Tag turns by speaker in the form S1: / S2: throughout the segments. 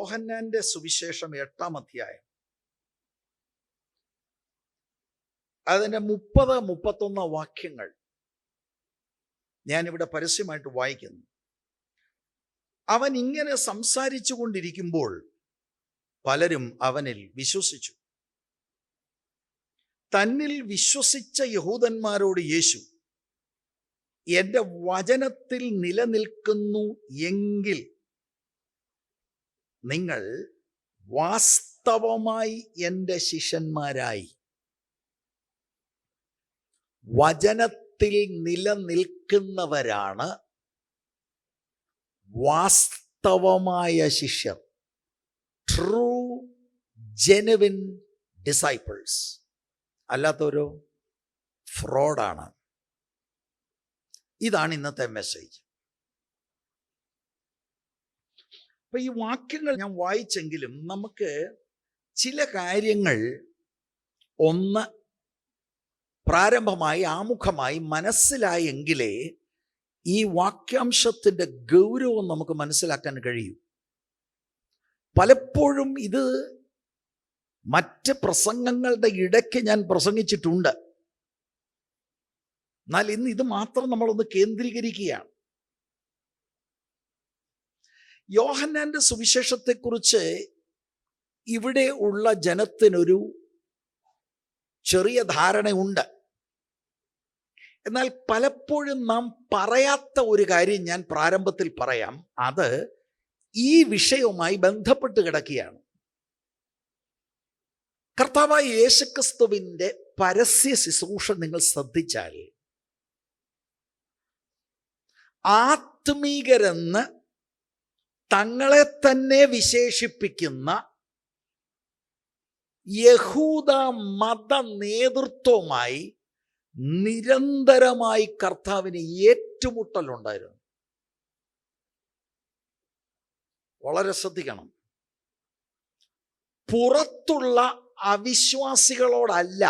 S1: യോഹന്നാന്റെ സുവിശേഷം 8-ാം അധ്യായം അതിൻ്റെ 30-31 വാക്യങ്ങൾ ഞാനിവിടെ പരസ്യമായിട്ട് വായിക്കുന്നു. അവൻ ഇങ്ങനെ സംസാരിച്ചു കൊണ്ടിരിക്കുമ്പോൾ പലരും അവനിൽ വിശ്വസിച്ചു. തന്നിൽ വിശ്വസിച്ച യഹൂദന്മാരോട് യേശു, എൻ്റെ വചനത്തിൽ നിലനിൽക്കുന്നു എങ്കിൽ നിങ്ങൾ വാസ്തവമായി എൻ്റെ ശിഷ്യന്മാരായി. വചനത്തിൽ നിലനിൽക്കുന്നവരാണ് വാസ്തവമായ ശിഷ്യർ, ട്രൂ ജെനുവിൻ ഡിസൈപ്പിൾസ്. അല്ലാത്തവരോ ഫ്രോഡാണ്. ഇതാണ് ഇന്നത്തെ മെസ്സേജ്. അപ്പൊ ഈ വാക്യങ്ങൾ ഞാൻ വായിച്ചെങ്കിലും നമുക്ക് ചില കാര്യങ്ങൾ ഒന്ന് പ്രാരംഭമായി ആമുഖമായി മനസ്സിലായെങ്കിലേ ഈ വാക്യാംശത്തിൻ്റെ ഗൗരവം നമുക്ക് മനസ്സിലാക്കാൻ കഴിയും. പലപ്പോഴും ഇത് മറ്റ് പ്രസംഗങ്ങളുടെ ഇടയ്ക്ക് ഞാൻ പ്രസംഗിച്ചിട്ടുണ്ട്. എന്നാൽ ഇന്ന് ഇത് മാത്രം നമ്മളൊന്ന് കേന്ദ്രീകരിക്കുകയാണ്. യോഹന്നാന്റെ സുവിശേഷത്തെക്കുറിച്ച് ഇവിടെ ഉള്ള ജനത്തിനൊരു ചെറിയ ധാരണയുണ്ട്. എന്നാൽ പലപ്പോഴും നാം പറയാത്ത ഒരു കാര്യം ഞാൻ പ്രാരംഭത്തിൽ പറയാം. അത് ഈ വിഷയവുമായി ബന്ധപ്പെട്ട് കിടക്കുകയാണ്. കർത്താവായ യേശുക്രിസ്തുവിൻ്റെ പരസ്യ ശുശ്രൂഷ നിങ്ങൾ ശ്രദ്ധിച്ചാൽ, ആത്മീകരെന്ന് തങ്ങളെ തന്നെ വിശേഷിപ്പിക്കുന്ന യഹൂദ മത നേതൃത്വവുമായി നിരന്തരമായി കർത്താവിന് ഏറ്റുമുട്ടലുണ്ടായിരുന്നു. വളരെ ശ്രദ്ധിക്കണം. പുറത്തുള്ള അവിശ്വാസികളോടല്ല,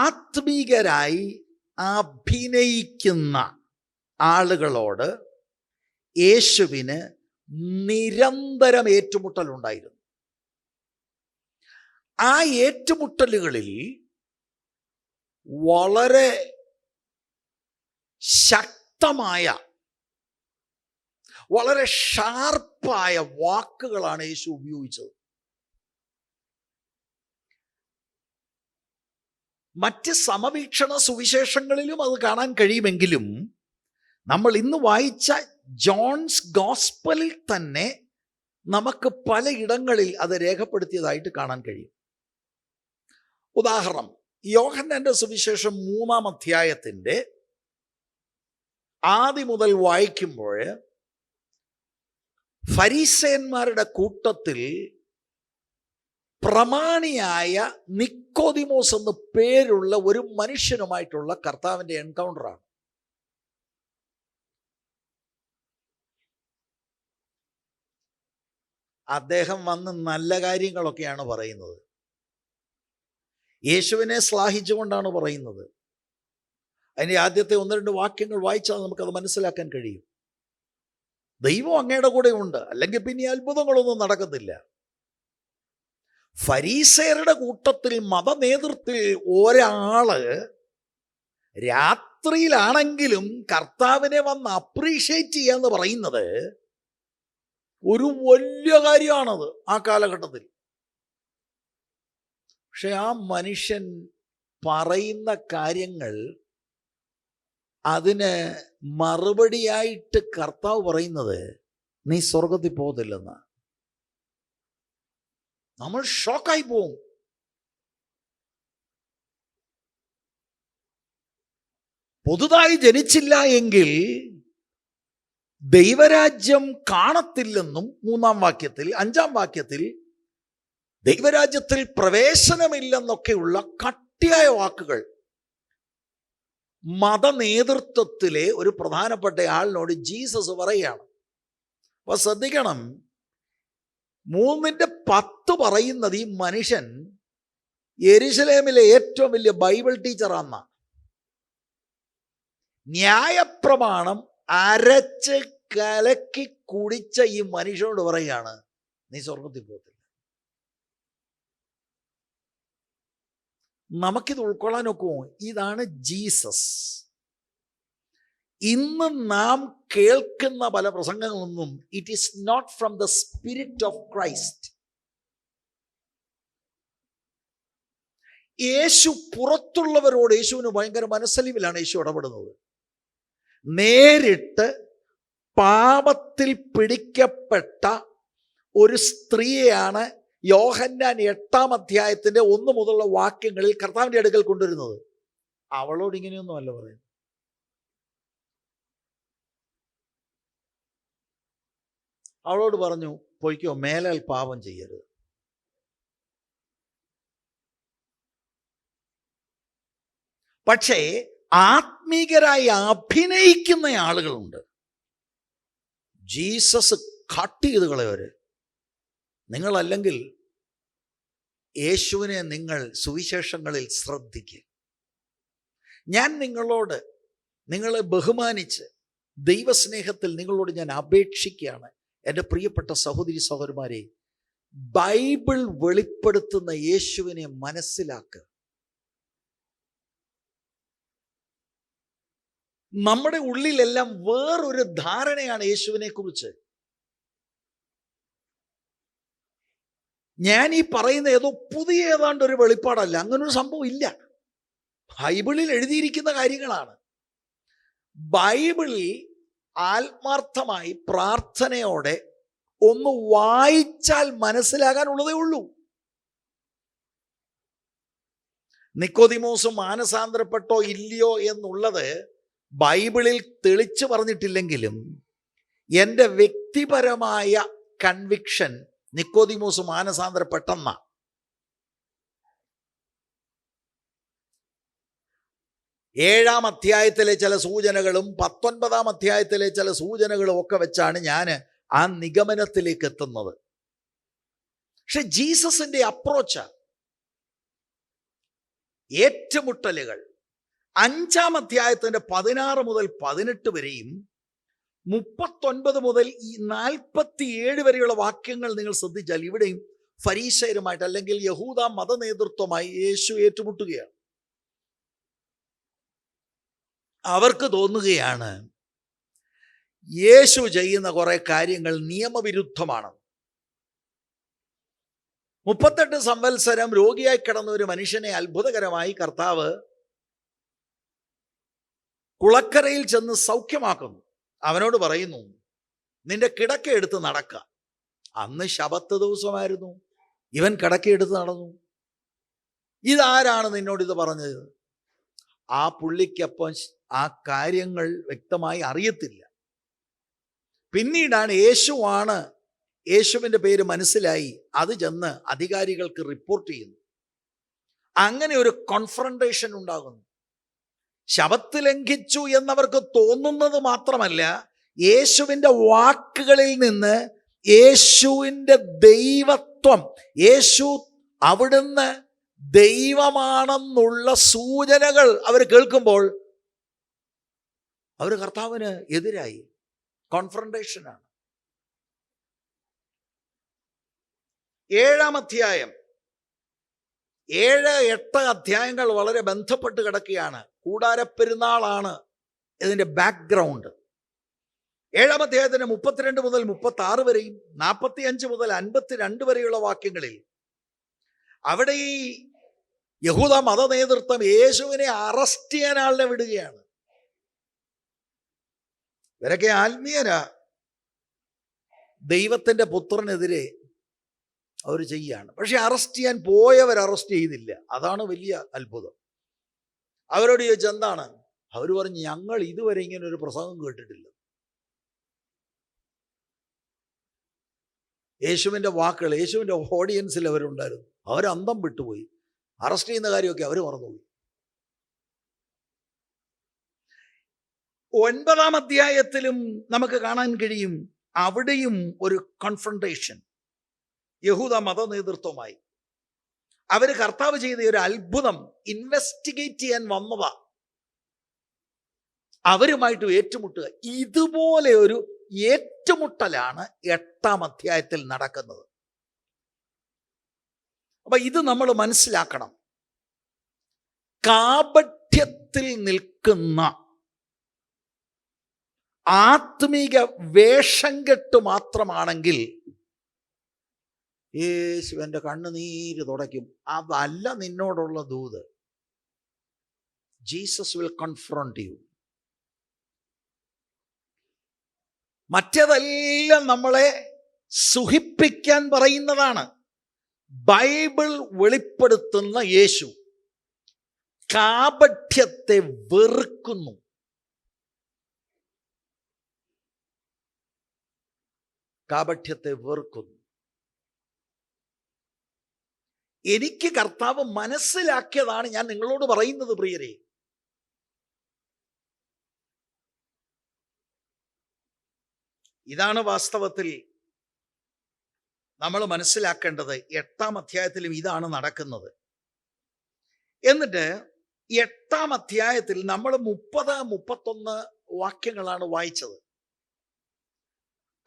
S1: ആത്മീകരായി അഭിനയിക്കുന്ന ആളുകളോട് യേശുവിന് നിരന്തരം ഏറ്റുമുട്ടലുണ്ടായിരുന്നു. ആ ഏറ്റുമുട്ടലുകളിൽ വളരെ ശക്തമായ, വളരെ ഷാർപ്പായ വാക്കുകളാണ് യേശു ഉപയോഗിച്ചത്. മറ്റ് സമവീക്ഷണ സുവിശേഷങ്ങളിലും അത് കാണാൻ കഴിയുമെങ്കിലും നമ്മൾ ഇന്ന് വായിച്ച ജോൺസ് ഗോസ്പലിൽ തന്നെ നമുക്ക് പലയിടങ്ങളിൽ അത് രേഖപ്പെടുത്തിയതായിട്ട് കാണാൻ കഴിയും. ഉദാഹരണം, യോഹന്നാന്റെ സുവിശേഷം 3-ാം അധ്യായത്തിൻ്റെ ആദ്യം മുതൽ വായിക്കുമ്പോൾ ഫരീസയന്മാരുടെ കൂട്ടത്തിൽ പ്രമാണിയായ നിക്കോദിമോസ് എന്ന് പേരുള്ള ഒരു മനുഷ്യനുമായിട്ടുള്ള കർത്താവിൻ്റെ എൻകൗണ്ടറാണ്. അദ്ദേഹം വന്ന് നല്ല കാര്യങ്ങളൊക്കെയാണ് പറയുന്നത്. യേശുവിനെ ശ്ലാഘിച്ചുകൊണ്ടാണ് പറയുന്നത്. അതിൻ്റെ ആദ്യത്തെ 1-2 വാക്യങ്ങൾ വായിച്ചാൽ നമുക്കത് മനസ്സിലാക്കാൻ കഴിയും. ദൈവം അങ്ങയുടെ കൂടെ ഉണ്ട്, അല്ലെങ്കിൽ പിന്നെ അത്ഭുതങ്ങളൊന്നും നടക്കത്തില്ല. ഫരീസയരുടെ കൂട്ടത്തിൽ മതനേതൃത്വത്തിൽ ഒരാള് രാത്രിയിലാണെങ്കിലും കർത്താവിനെ വന്ന് അപ്രീഷിയേറ്റ് ചെയ്യാന്ന് പറയുന്നത് ഒരു വലിയ കാര്യമാണത് ആ കാലഘട്ടത്തിൽ. പക്ഷെ ആ മനുഷ്യൻ പറയുന്ന കാര്യങ്ങൾ, അതിന് മറുപടിയായിട്ട് കർത്താവ് പറയുന്നത് നീ സ്വർഗത്തിൽ പോകത്തില്ലെന്ന്. നമ്മൾ ഷോക്കായി പോവും. പുതുതായി ജനിച്ചില്ല എങ്കിൽ ദൈവരാജ്യം കാണത്തില്ലെന്നും 3-ാം വാക്യത്തിൽ, 5-ാം വാക്യത്തിൽ ദൈവരാജ്യത്തിൽ പ്രവേശനമില്ലെന്നൊക്കെയുള്ള കട്ടിയായ വാക്കുകൾ മതനേതൃത്വത്തിലെ ഒരു പ്രധാനപ്പെട്ട ആളിനോട് ജീസസ് പറയുകയാണ്. അപ്പൊ ശ്രദ്ധിക്കണം, 3:10 പറയുന്നത് ഈ മനുഷ്യൻ യെരുശലേമിലെ ഏറ്റവും വലിയ ബൈബിൾ ടീച്ചറാന്ന, ന്യായപ്രമാണം അരച്ച് കലക്കി കുടിച്ച ഈ മനുഷ്യനോട് പറയുകയാണ്, നീ സ്വർഗത്തിൽ പോകത്തില്ല. നമുക്കിത് ഉൾക്കൊള്ളാൻ ഒക്കുമോ? ഇതാണ് ജീസസ്. ഇന്ന് നാം കേൾക്കുന്ന പല പ്രസംഗങ്ങളൊന്നും it is not from the spirit of Christ. യേശു പുറത്തുള്ളവരോട്, യേശുവിന് ഭയങ്കര മനസ്സലിവിലാണ് യേശു ഇടപെടുന്നത്. നേരിട്ട് പാപത്തിൽ പിടിക്കപ്പെട്ട ഒരു സ്ത്രീയെയാണ് യോഹന്നാൻ 8-ാം അധ്യായത്തിന്റെ 1 മുതലുള്ള വാക്യങ്ങളിൽ കർത്താവിന്റെ അടുക്കൽ കൊണ്ടുവരുന്നത്. അവളോട് ഇങ്ങനെയൊന്നും അല്ല പറയുന്നത്. അവളോട് പറഞ്ഞു, പൊയ്ക്കോ, മേലാൽ പാപം ചെയ്യരുത്. പക്ഷേ ആത്മീകരായി അഭിനയിക്കുന്ന ആളുകളുണ്ട്. ജീസസ് കട്ട് ചെയ്ത് കളയവര്. നിങ്ങളല്ലെങ്കിൽ യേശുവിനെ നിങ്ങൾ സുവിശേഷങ്ങളിൽ ശ്രദ്ധിക്കുക. ഞാൻ നിങ്ങളെ ബഹുമാനിച്ച് ദൈവസ്നേഹത്തിൽ നിങ്ങളോട് ഞാൻ അപേക്ഷിക്കുകയാണ്, എൻ്റെ പ്രിയപ്പെട്ട സഹോദരി സഹോദരന്മാരെ, ബൈബിൾ വെളിപ്പെടുത്തുന്ന യേശുവിനെ മനസ്സിലാക്കുക. നമ്മുടെ ഉള്ളിലെല്ലാം വേറൊരു ധാരണയാണ് യേശുവിനെ കുറിച്ച്. ഞാൻ ഈ പറയുന്ന ഏതോ പുതിയ ഏതാണ്ട് ഒരു വെളിപ്പാടല്ല, അങ്ങനൊരു സംഭവം ഇല്ല. ബൈബിളിൽ എഴുതിയിരിക്കുന്ന കാര്യങ്ങളാണ്. ബൈബിളിൽ ആത്മാർത്ഥമായി പ്രാർത്ഥനയോടെ ഒന്ന് വായിച്ചാൽ മനസ്സിലാകാനുള്ളതേ ഉള്ളൂ. നിക്കോദിമോസ് മാനസാന്തരപ്പെട്ടോ ഇല്ലയോ എന്നുള്ളത് ബൈബിളിൽ തെളിച്ചു പറഞ്ഞിട്ടില്ലെങ്കിലും എൻ്റെ വ്യക്തിപരമായ കൺവിക്ഷൻ നിക്കോദിമോസ് മാനസാന്തരപ്പെട്ടെന്ന. ഏഴാം അധ്യായത്തിലെ ചില സൂചനകളും 19-ാം അധ്യായത്തിലെ ചില സൂചനകളും ഒക്കെ വെച്ചാണ് ഞാൻ ആ നിഗമനത്തിലേക്ക് എത്തുന്നത്. പക്ഷെ ജീസസിന്റെ അപ്രോച്ച്, ഏറ്റുമുട്ടലുകൾ 5-ാം അധ്യായത്തിന്റെ 16 മുതൽ 18 വരെയും 39 മുതൽ 47 വരെയുള്ള വാക്യങ്ങൾ നിങ്ങൾ ശ്രദ്ധിച്ചാൽ ഇവിടെയും ഫരീശയരുമായിട്ട് അല്ലെങ്കിൽ യഹൂദ മത നേതൃത്വമായി യേശു ഏറ്റുമുട്ടുകയാണ്. അവർക്ക് തോന്നുകയാണ് യേശു ചെയ്യുന്ന കുറെ കാര്യങ്ങൾ നിയമവിരുദ്ധമാണ്. 38 സംവത്സരം രോഗിയായി കിടന്ന ഒരു മനുഷ്യനെ അത്ഭുതകരമായി കർത്താവ് കുളക്കരയിൽ ചെന്ന് സൗഖ്യമാക്കുന്നു. അവനോട് പറയുന്നു, നിന്റെ കിടക്ക എടുത്ത് നടക്കുക. അന്ന് ശബത്ത് ദിവസമായിരുന്നു. ഇവൻ കിടക്കയെടുത്ത് നടന്നു. ഇതാരാണ് നിന്നോട് ഇത് പറഞ്ഞത്? ആ പുള്ളിക്കപ്പം ആ കാര്യങ്ങൾ വ്യക്തമായി അറിയത്തില്ല. പിന്നീടാണ് യേശുവിൻ്റെ പേര് മനസ്സിലായി. അത് ചെന്ന് അധികാരികൾക്ക് റിപ്പോർട്ട് ചെയ്യുന്നു. അങ്ങനെ ഒരു കോൺഫ്രണ്ടേഷൻ ഉണ്ടാകുന്നു. ശബത്ത് ലംഘിച്ചു എന്നവർക്ക് തോന്നുന്നത് മാത്രമല്ല, യേശുവിൻ്റെ വാക്കുകളിൽ നിന്ന് യേശുവിൻ്റെ ദൈവത്വം, യേശു അവിടുന്ന് ദൈവമാണെന്നുള്ള സൂചനകൾ അവർ കേൾക്കുമ്പോൾ അവർ കർത്താവിന് എതിരായി. കോൺഫ്രണ്ടേഷനാണ്. 7-ാം അധ്യായം, 7-8 അധ്യായങ്ങൾ വളരെ ബന്ധപ്പെട്ട് കിടക്കുകയാണ്. കൂടാരപ്പെരുന്നാളാണ് ഇതിൻ്റെ ബാക്ക്ഗ്രൗണ്ട്. 7-ാം അധ്യായത്തിന് 32 മുതൽ 36 വരെയും 45 മുതൽ 52 വരെയുള്ള വാക്യങ്ങളിൽ അവിടെ ഈ യഹൂദ മത നേതൃത്വം യേശുവിനെ അറസ്റ്റ് ചെയ്യാൻ ആളിനെ വിടുകയാണ്. ഇവരൊക്കെ ആത്മീയരാ. ദൈവത്തിൻ്റെ പുത്രനെതിരെ അവർ ചെയ്യുകയാണ്. പക്ഷെ അറസ്റ്റ് ചെയ്യാൻ പോയവർ അറസ്റ്റ് ചെയ്തില്ല. അതാണ് വലിയ അത്ഭുതം. അവരോട് ചോദിച്ചാൽ എന്താണ്? അവർ പറഞ്ഞു, ഞങ്ങൾ ഇതുവരെ ഇങ്ങനെ ഒരു പ്രസംഗം കേട്ടിട്ടില്ല. യേശുവിൻ്റെ വാക്കുകൾ, യേശുവിൻ്റെ ഓഡിയൻസിൽ അവരുണ്ടായിരുന്നു. അവരന്തം വിട്ടുപോയി. അറസ്റ്റ് ചെയ്യുന്ന കാര്യമൊക്കെ അവർ മറന്നുപോയി. 9-ാം അധ്യായത്തിലും നമുക്ക് കാണാൻ കഴിയും, അവിടെയും ഒരു കോൺഫ്രണ്ടേഷൻ യഹൂദ മത നേതൃത്വമായി. അവർ കർത്താവ് ചെയ്ത ഒരു അത്ഭുതം ഇൻവെസ്റ്റിഗേറ്റ് ചെയ്യാൻ വന്നതാ. അവരുമായിട്ട് ഏറ്റുമുട്ടുക. ഇതുപോലെ ഒരു ഏറ്റുമുട്ടലാണ് 8-ാം അധ്യായത്തിൽ നടക്കുന്നത്. അപ്പൊ ഇത് നമ്മൾ മനസ്സിലാക്കണം. കാപഠ്യത്തിൽ നിൽക്കുന്ന, ആത്മീക വേഷം കെട്ട് മാത്രമാണെങ്കിൽ യേശുവിൻ്റെ കണ്ണുനീര് തുടയ്ക്കും. അതല്ല നിന്നോടുള്ള ദൂത്. Jesus will confront you. മറ്റേതെല്ലാം നമ്മളെ സുഖിപ്പിക്കാൻ പറയുന്നതാണ്. ബൈബിൾ വെളിപ്പെടുത്തുന്ന യേശു കാപഠ്യത്തെ വെറുക്കുന്നു. കാപഠ്യത്തെ വെറുക്കുന്നു. എനിക്ക് കർത്താവ് മനസ്സിലാക്കിയതാണ് ഞാൻ നിങ്ങളോട് പറയുന്നത് പ്രിയരെ. ഇതാണ് വാസ്തവത്തിൽ നമ്മൾ മനസ്സിലാക്കേണ്ടത്. 8-ാം അധ്യായത്തിലും ഇതാണ് നടക്കുന്നത്. എന്നിട്ട് 8-ാം അധ്യായത്തിൽ നമ്മൾ 30-31 വാക്യങ്ങളാണ് വായിച്ചത്.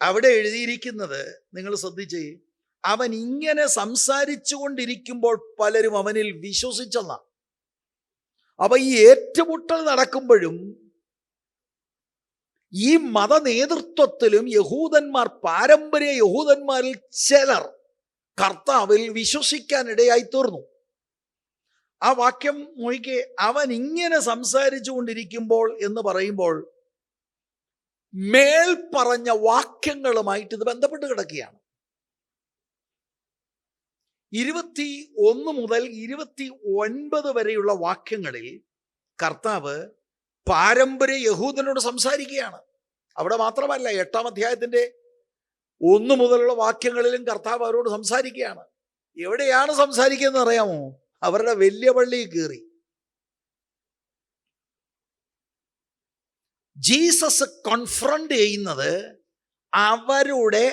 S1: അവിടെ എഴുതിയിരിക്കുന്നത് നിങ്ങൾ ശ്രദ്ധിച്ചേ, അവൻ ഇങ്ങനെ സംസാരിച്ചു കൊണ്ടിരിക്കുമ്പോൾ പലരും അവനിൽ വിശ്വസിച്ചെന്ന. അപ്പൊ ഈ ഏറ്റുമുട്ടൽ നടക്കുമ്പോഴും ഈ മത നേതൃത്വത്തിലും യഹൂദന്മാർ, പാരമ്പര്യ യഹൂദന്മാരിൽ ചിലർ കർത്താവിൽ വിശ്വസിക്കാനിടയായി തീർന്നു. ആ വാക്യം നോക്കിക്കേ, അവൻ ഇങ്ങനെ സംസാരിച്ചു കൊണ്ടിരിക്കുമ്പോൾ എന്ന് പറയുമ്പോൾ മേൽ പറഞ്ഞ വാക്യങ്ങളുമായിട്ട് ഇത് ബന്ധപ്പെട്ട് കിടക്കുകയാണ്. 21 മുതൽ 29 വരെയുള്ള വാക്യങ്ങളിൽ കർത്താവ് പാരമ്പര്യ യഹൂദനോട് സംസാരിക്കുകയാണ്. അവിടെ മാത്രമല്ല, 8-ാം അധ്യായത്തിന്റെ 1 മുതലുള്ള വാക്യങ്ങളിലും കർത്താവ് അവരോട് സംസാരിക്കുകയാണ്. എവിടെയാണ് സംസാരിക്കുന്നത് അറിയാമോ? അവരുടെ വലിയ പള്ളിയിൽ കയറി. ജീസസ് കോൺഫ്രണ്ട് ചെയ്യുന്നത് അവരുടെ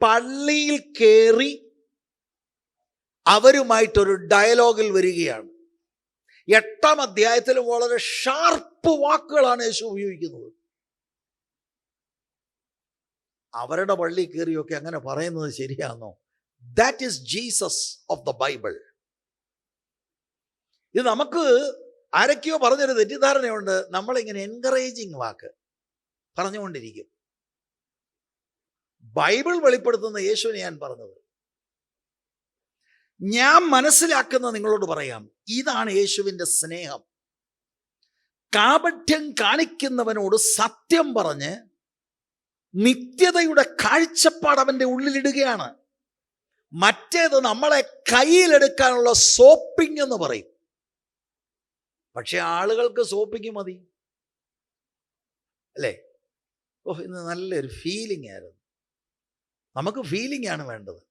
S1: പള്ളിയിൽ കയറി അവരുമായിട്ടൊരു ഡയലോഗിൽ വരികയാണ്. 8-ാം അധ്യായത്തിൽ വളരെ ഷാർപ്പ് വാക്കുകളാണ് യേശു ഉപയോഗിക്കുന്നത്. അവരുടെ പള്ളി കയറിയൊക്കെ അങ്ങനെ പറയുന്നത് ശരിയാണോ? That is Jesus of the Bible. ഇത് നമുക്ക് ആരൊക്കെയോ പറഞ്ഞൊരു തെറ്റിദ്ധാരണയുണ്ട്. നമ്മളിങ്ങനെ എൻകറേജിങ് വാക്ക് പറഞ്ഞുകൊണ്ടിരിക്കും. ബൈബിൾ വെളിപ്പെടുത്തുന്ന യേശുവിനെ ഞാൻ പറഞ്ഞത്. ഞാൻ മനസ്സിലാക്കുന്ന നിങ്ങളോട് പറയാം. ഇതാണ് യേശുവിൻ്റെ സ്നേഹം. കാപഠ്യം കാണിക്കുന്നവനോട് സത്യം പറഞ്ഞ് നിത്യതയുടെ കാഴ്ചപ്പാട് അവൻ്റെ ഉള്ളിലിടുകയാണ്. മറ്റേത് നമ്മളെ കയ്യിലെടുക്കാനുള്ള സോപ്പിംഗ് എന്ന് പറയും. പക്ഷെ ആളുകൾക്ക് സോപ്പിംഗ് മതി അല്ലേ? ഇന്ന് നല്ലൊരു ഫീലിംഗ് ആയിരുന്നു. നമുക്ക് ഫീലിംഗ് ആണ് വേണ്ടത്.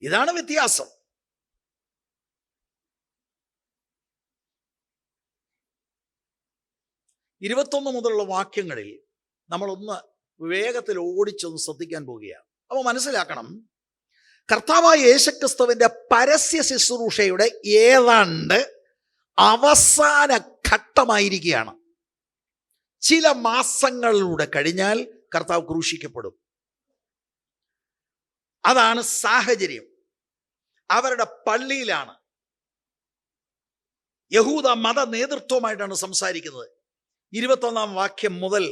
S1: ഇതാണ് വ്യത്യാസം. ഇരുപത്തൊന്ന് മുതലുള്ള വാക്യങ്ങളിൽ നമ്മളൊന്ന് വേഗത്തിൽ ഓടിച്ചൊന്ന് ശ്രദ്ധിക്കാൻ പോവുകയാണ്. അപ്പോൾ മനസ്സിലാക്കണം, കർത്താവായ യേശുക്രിസ്തുവിൻ്റെ പരസ്യ ശുശ്രൂഷയുടെ ഏതാണ്ട് അവസാന ഘട്ടമായിരിക്കുകയാണ്. ചില മാസങ്ങളിലൂടെ കഴിഞ്ഞാൽ കർത്താവ് ക്രൂശിക്കപ്പെടും. അതാണ് സാഹചര്യം. അവരുടെ പള്ളിയിലാണ്. യഹൂദ മത നേതൃത്വമായിട്ടാണ് സംസാരിക്കുന്നത്. 21-ാം വാക്യം മുതൽ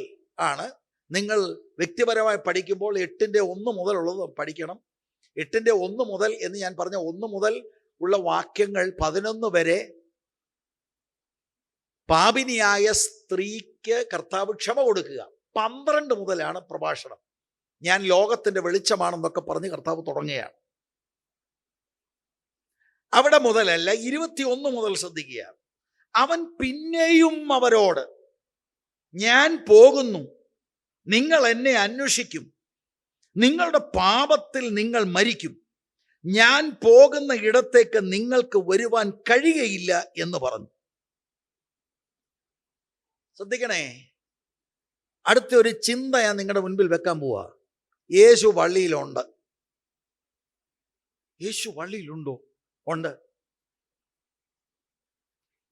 S1: ആണ്. നിങ്ങൾ വ്യക്തിപരമായി പഠിക്കുമ്പോൾ 8-ന്റെ 1 മുതലുള്ളത് പഠിക്കണം. 8-ന്റെ 1 മുതൽ എന്ന് ഞാൻ പറഞ്ഞ 1 മുതൽ ഉള്ള വാക്യങ്ങൾ 11 വരെ പാപിനിയായ സ്ത്രീക്ക് കർത്താവ് ക്ഷമ കൊടുക്കുക. 12 മുതലാണ് പ്രഭാഷണം. ഞാൻ ലോകത്തിൻ്റെ വെളിച്ചമാണെന്നൊക്കെ പറഞ്ഞ് കർത്താവ് തുടങ്ങുകയാണ്. അവിടെ മുതലല്ല, 21 മുതൽ ശ്രദ്ധിക്കുക. അവൻ പിന്നെയും അവരോട്, ഞാൻ പോകുന്നു, നിങ്ങൾ എന്നെ അന്വേഷിക്കും, നിങ്ങളുടെ പാപത്തിൽ നിങ്ങൾ മരിക്കും, ഞാൻ പോകുന്ന ഇടത്തേക്ക് നിങ്ങൾക്ക് വരുവാൻ കഴിയുകയില്ല എന്ന് പറഞ്ഞു. ശ്രദ്ധിക്കണേ, അടുത്ത ഒരു ചിന്ത ഞാൻ നിങ്ങളുടെ മുൻപിൽ വെക്കാൻ പോവാ. യേശു പള്ളിയിലുണ്ട്. യേശു പള്ളിയിലുണ്ടോ? ഉണ്ട്.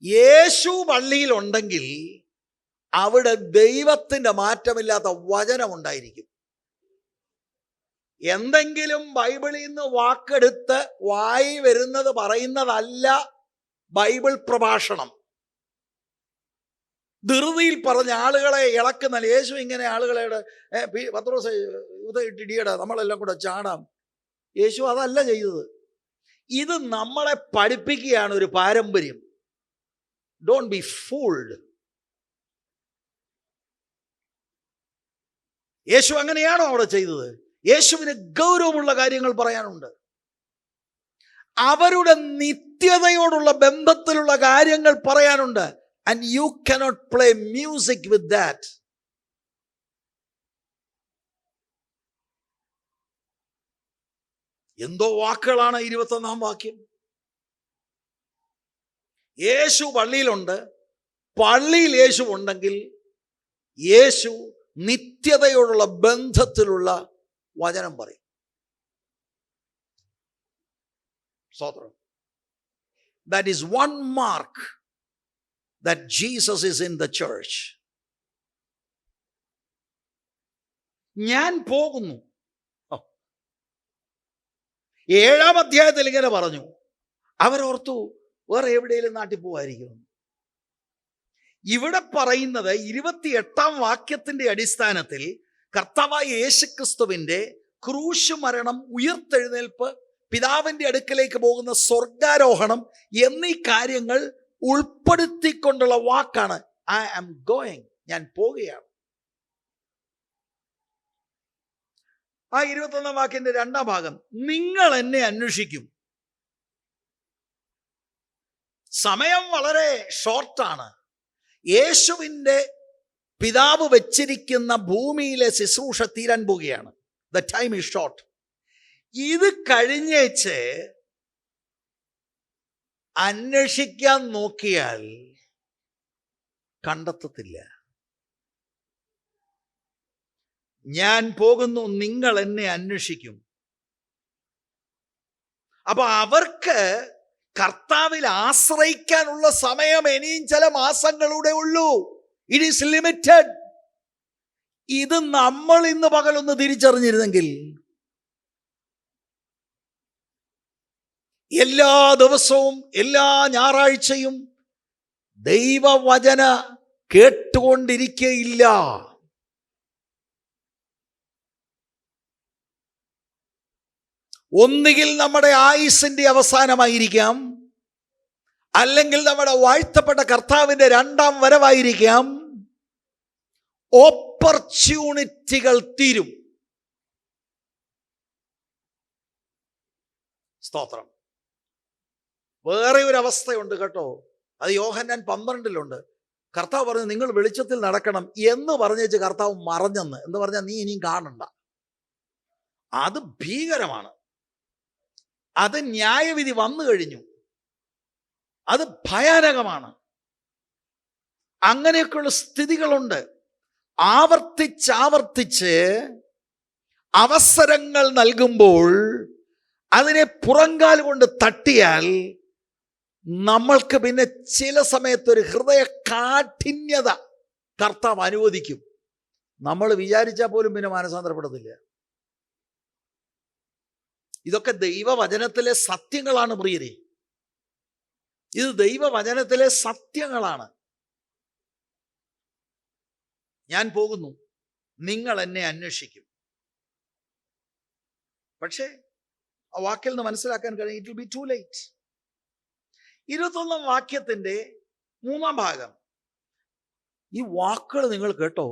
S1: യേശു പള്ളിയിലുണ്ടെങ്കിൽ അവിടെ ദൈവത്തിൻ്റെ മാറ്റമില്ലാത്ത വചനമുണ്ടായിരിക്കും. എന്തെങ്കിലും ബൈബിളിൽ നിന്ന് വാക്കെടുത്ത് വായി വരുന്നത് പറയുന്നതല്ല ബൈബിൾ പ്രഭാഷണം. ധൃതിയിൽ പറഞ്ഞ ആളുകളെ ഇളക്കുന്ന യേശു ഇങ്ങനെ ആളുകളെ പത്രോസ് ഇടിയട നമ്മളെല്ലാം കൂടെ ചാടാം. യേശു അതല്ല ചെയ്തത്. ഇത് നമ്മളെ പഠിപ്പിക്കുകയാണ് ഒരു പാരമ്പര്യം. Don't be fooled. യേശു അങ്ങനെയാണോ അവിടെ ചെയ്തത്? യേശുവിന് ഗൗരവമുള്ള കാര്യങ്ങൾ പറയാനുണ്ട്. അവരുടെ നിത്യതയോടുള്ള ബന്ധത്തിലുള്ള കാര്യങ്ങൾ പറയാനുണ്ട്. And you cannot play music with that. എന്തോ വാക്കുകളാണ് 21-ാം വാക്യം. യേശു പള്ളിയിലുണ്ട്. പള്ളിയിൽ യേശു ഉണ്ടെങ്കിൽ യേശു നിത്യതയോടുള്ള ബന്ധത്തിലുള്ള വചനം പറയും. സ്തോത്രം. That is one mark that Jesus is in the church. ഞാൻ പോകുന്നു. 7-ാം അധ്യായത്തിൽ ഇങ്ങനെ പറഞ്ഞു. അവരോർത്തു വേറെ എവിടെയെങ്കിലും നാട്ടിൽ പോവായിരിക്കും. ഇവിടെ പറയുന്നത് 28-ാം വാക്യത്തിന്റെ അടിസ്ഥാനത്തിൽ കർത്താവായ യേശുക്രിസ്തുവിന്റെ ക്രൂശ് മരണം, ഉയിർത്തെഴുന്നേൽപ്പ്, പിതാവിന്റെ അടുക്കലേക്ക് പോകുന്ന സ്വർഗാരോഹണം എന്നീ കാര്യങ്ങൾ ഉൾപ്പെടുത്തിക്കൊണ്ടുള്ള വാക്കാണ് ഐ ആം ഗോയിങ്. ഞാൻ പോകുകയാണ്. ആ 21-ാം വാക്യന്റെ 2-ാം ഭാഗം, നിങ്ങൾ എന്നെ അന്വേഷിക്കും. സമയം വളരെ ഷോർട്ടാണ്. യേശുവിൻ്റെ പിതാവ് വെച്ചിരിക്കുന്ന ഭൂമിയിലെ ശുശ്രൂഷ തീരാൻ പോവുകയാണ്. The time is short. ഇത് കഴിഞ്ഞേച്ച് അന്വേഷിക്കാൻ നോക്കിയാൽ കണ്ടെത്തത്തില്ല. ഞാൻ പോകുന്നു, നിങ്ങൾ എന്നെ അന്വേഷിക്കും. അപ്പൊ അവർക്ക് കർത്താവിൽ ആശ്രയിക്കാനുള്ള സമയം ഇനിയും ചില മാസങ്ങളുടെ ഉള്ളൂ. It is limited. ഇത് നമ്മൾ ഇന്ന് പകലൊന്ന് തിരിച്ചറിഞ്ഞിരുന്നെങ്കിൽ എല്ലാ ദിവസവും എല്ലാ ഞായറാഴ്ചയും ദൈവവചന കേട്ടുകൊണ്ടിരിക്കയില്ല. ഒന്നുകിൽ നമ്മുടെ ആയുസ്സിന്റെ അവസാനമായിരിക്കാം, അല്ലെങ്കിൽ നമ്മുടെ വാഴ്ത്തപ്പെട്ട കർത്താവിന്റെ 2-ാം വരവായിരിക്കാം. ഓപ്പർച്യൂണിറ്റികൾ തീരും. സ്തോത്രം. വേറെ ഒരു അവസ്ഥയുണ്ട് കേട്ടോ. അത് യോഹന്നാൻ 12-ലുണ്ട്. കർത്താവ് പറഞ്ഞു നിങ്ങൾ വെളിച്ചത്തിൽ നടക്കണം എന്ന് പറഞ്ഞേച്ച് കർത്താവ് മറഞ്ഞെന്ന്. എന്ന് പറഞ്ഞാൽ നീ ഇനിയും കാണണ്ട. അത് ഭീകരമാണ്. അത് ന്യായവിധി വന്നു കഴിഞ്ഞു. അത് ഭയാനകമാണ്. അങ്ങനെയൊക്കെയുള്ള സ്ഥിതികളുണ്ട്. ആവർത്തിച്ചാവർത്തിച്ച് അവസരങ്ങൾ നൽകുമ്പോൾ അതിനെ പുറങ്കാൽ കൊണ്ട് തട്ടിയാൽ നമ്മൾക്ക് പിന്നെ ചില സമയത്തൊരു ഹൃദയ കാഠിന്യത കർത്താവ് അനുവദിക്കും. നമ്മൾ വിചാരിച്ചാൽ പോലും പിന്നെ മാനസാന്തരപ്പെടത്തില്ല. ഇതൊക്കെ ദൈവവചനത്തിലെ സത്യങ്ങളാണ് പ്രിയരെ. ഇത് ദൈവവചനത്തിലെ സത്യങ്ങളാണ്. ഞാൻ പോകുന്നു, നിങ്ങൾ എന്നെ അന്വേഷിക്കും. പക്ഷേ ആ വാക്കിൽ നിന്ന് മനസ്സിലാക്കാൻ കഴിയും, it will be to late. 21-ാം വാക്യത്തിന്റെ 3-ാം ഭാഗം, ഈ വാക്കുകൾ നിങ്ങൾ കേട്ടോ.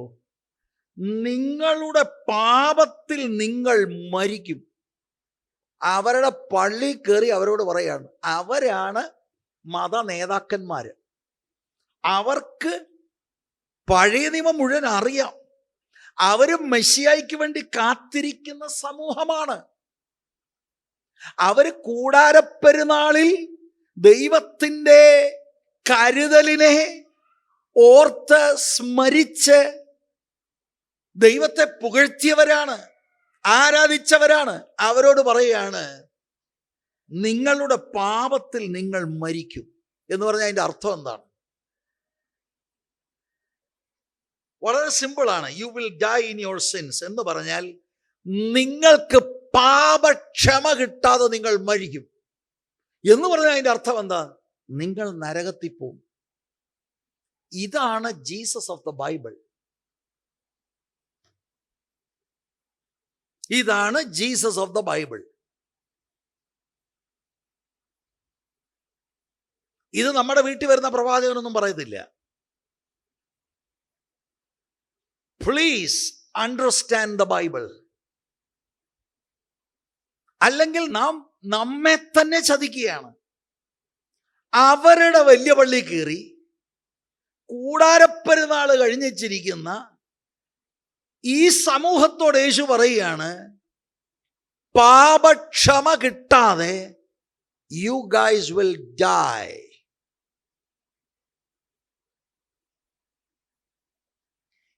S1: നിങ്ങളുടെ പാപത്തിൽ നിങ്ങൾ മരിക്കും. അവരുടെ പള്ളി കയറി അവരോട് പറയാണ്. അവരാണ് മത നേതാക്കന്മാര്. അവർക്ക് പഴയ നിയമം മുഴുവൻ അറിയാം. അവര് മെസ്സിയായ്ക്ക് വേണ്ടി കാത്തിരിക്കുന്ന സമൂഹമാണ്. അവര് കൂടാരപ്പെരുന്നാളിൽ ദൈവത്തിൻ്റെ കരുതലിനെ ഓർത്ത് സ്മരിച്ച് ദൈവത്തെ പുകഴ്ത്തിയവരാണ്, ആരാധിച്ചവരാണ്. അവരോട് പറയുകയാണ് നിങ്ങളുടെ പാപത്തിൽ നിങ്ങൾ മരിക്കും എന്ന് പറഞ്ഞാൽ അതിൻ്റെ അർത്ഥം എന്താണ്? വളരെ സിമ്പിളാണ്. You will die in your since എന്ന് പറഞ്ഞാൽ നിങ്ങൾക്ക് പാപക്ഷമ കിട്ടാതെ നിങ്ങൾ മരിക്കും എന്ന് പറഞ്ഞാൽ അതിൻ്റെ അർത്ഥം എന്താ? നിങ്ങൾ നരകത്തിൽ പോകും. ഇതാണ് ജീസസ് ഓഫ് ദ ബൈബിൾ. ഇതാണ് ജീസസ് ഓഫ് ദ ബൈബിൾ. ഇത് നമ്മുടെ വീട്ടിൽ വരുന്ന പ്രവാചകനൊന്നും പറയത്തില്ല. Please understand the Bible. അല്ലെങ്കിൽ നാം നമ്മെ തന്നെ ചതിക്കുകയാണ്. അവരുടെ വലിയ പള്ളി കയറി കൂടാരപ്പെരുന്നാൾ കഴിഞ്ഞിരിക്കുന്ന ഈ സമൂഹത്തോട് യേശു പറയുകയാണ്, പാപക്ഷമ കിട്ടാതെ യു ഗൈസ് വിൽ ഡൈ.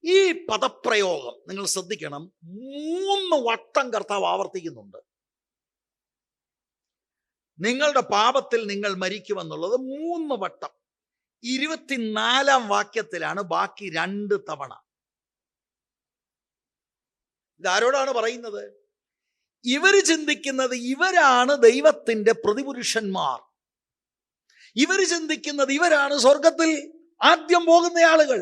S1: ഈ പദപ്രയോഗം നിങ്ങൾ ശ്രദ്ധിക്കണം. 3 വട്ടം കർത്താവ് ആവർത്തിക്കുന്നുണ്ട്. നിങ്ങളുടെ പാപത്തിൽ നിങ്ങൾ മരിക്കുമെന്നുള്ളത് 3 വട്ടം. 24-ാം വാക്യത്തിലാണ് ബാക്കി 2 തവണ. ഇതാരോടാണ് പറയുന്നത്? ഇവര് ചിന്തിക്കുന്നത് ഇവരാണ് ദൈവത്തിന്റെ പ്രതിപുരുഷന്മാർ. ഇവര് ചിന്തിക്കുന്നത് ഇവരാണ് സ്വർഗത്തിൽ ആദ്യം പോകുന്ന ആളുകൾ.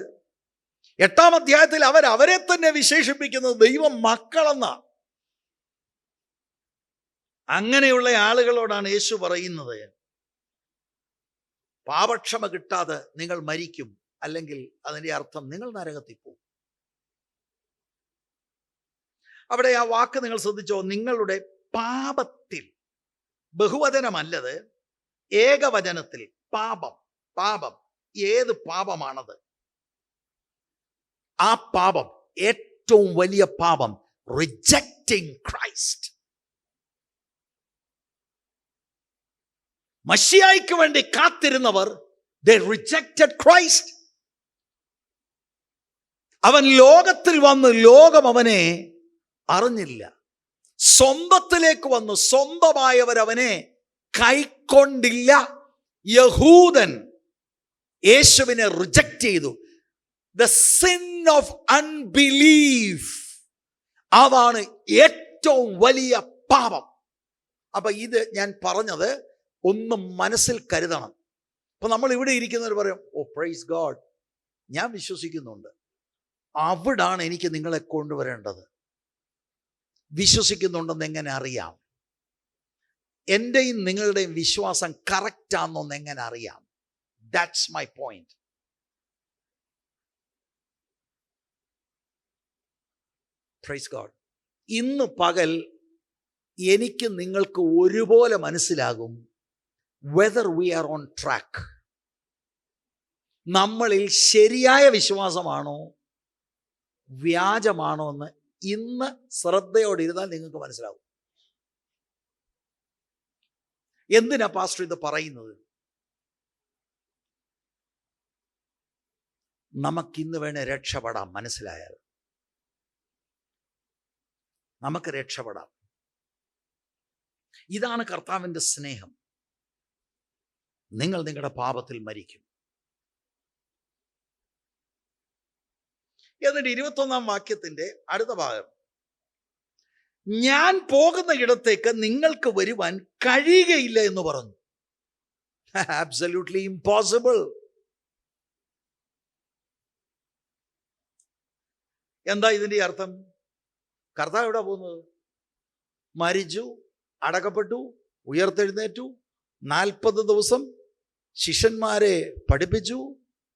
S1: 8-ാം അധ്യായത്തിൽ അവരെ തന്നെ വിശേഷിപ്പിക്കുന്നത് ദൈവം മക്കളെന്ന. അങ്ങനെയുള്ള ആളുകളോടാണ് യേശു പറയുന്നത്, പാപക്ഷമ കിട്ടാതെ നിങ്ങൾ മരിക്കും, അല്ലെങ്കിൽ അതിൻ്റെ അർത്ഥം നിങ്ങൾ നരകത്തിൽ പോകും. അവിടെ ആ വാക്ക് നിങ്ങൾ ശ്രദ്ധിച്ചോ? നിങ്ങളുടെ പാപത്തിൽ. ബഹുവചനമല്ലത്, ഏകവചനത്തിൽ. പാപം. പാപം ഏത് പാപമാണത്? ആ പാപം, ഏറ്റവും വലിയ പാപം, റിജക്റ്റിംഗ് ക്രൈസ്റ്റ്. മശിഹായ്ക്ക് വേണ്ടി കാത്തിരുന്നവർ, they rejected Christ. അവൻ ലോകത്തിൽ വന്ന് ലോകം അവനെ അറിഞ്ഞില്ല. സ്വന്തത്തിലേക്ക് വന്നു, സ്വന്തമായവരവനെ കൈക്കൊണ്ടില്ല. യഹൂദൻ യേശുവിനെ റിജക്റ്റ് ചെയ്തു. The sin of unbelief, അതാണ് ഏറ്റവും വലിയ പാപം. അപ്പൊ ഇത് ഞാൻ പറഞ്ഞത് ഒന്ന് മനസ്സിൽ കരുതണം. അപ്പൊ നമ്മൾ ഇവിടെ ഇരിക്കുന്നവർ പറയും, ഓ പ്രൈസ് ഗോഡ്, ഞാൻ വിശ്വസിക്കുന്നുണ്ട്. അവിടാണ് എനിക്ക് നിങ്ങളെ കൊണ്ടുവരേണ്ടത്. വിശ്വസിക്കുന്നുണ്ടെന്ന് എങ്ങനെ അറിയാം? എൻ്റെയും നിങ്ങളുടെയും വിശ്വാസം കറക്റ്റാണെന്ന് എങ്ങനെ അറിയാം? That's my point. Praise God. ഇന്ന് പകൽ എനിക്ക് നിങ്ങൾക്ക് ഒരുപോലെ മനസ്സിലാകും whether we are on track. നമ്മളിൽ ശരിയായ വിശ്വാസമാണോ വ്യാജമാണോ എന്ന് ഇന്ന് ശ്രദ്ധയോടെ ഇരുന്നാൽ നിങ്ങൾക്ക് മനസ്സിലാവും. എന്തിനാ പാസ്റ്റർ ഇത് പറയുന്നത്? നമുക്കിന്ന് വേണേ രക്ഷപ്പെടാം. മനസ്സിലായാൽ നമുക്ക് രക്ഷപ്പെടാം. ഇതാണ് കർത്താവിൻ്റെ സ്നേഹം. നിങ്ങൾ നിങ്ങളുടെ പാപത്തിൽ മരിക്കും. എന്നിട്ട് 21-ാം വാക്യത്തിന്റെ അടുത്ത ഭാഗം, ഞാൻ പോകുന്ന ഇടത്തേക്ക് നിങ്ങൾക്ക് വരുവാൻ കഴിയുകയില്ല എന്ന് പറഞ്ഞു. Absolutely impossible. എന്താ ഇതിന്റെ അർത്ഥം? കർത്താവ് എവിടെ പോകുന്നത്? മരിച്ചു, അടക്കപ്പെട്ടു, ഉയർത്തെഴുന്നേറ്റു, 40 ദിവസം ശിഷ്യന്മാരെ പഠിപ്പിച്ചു,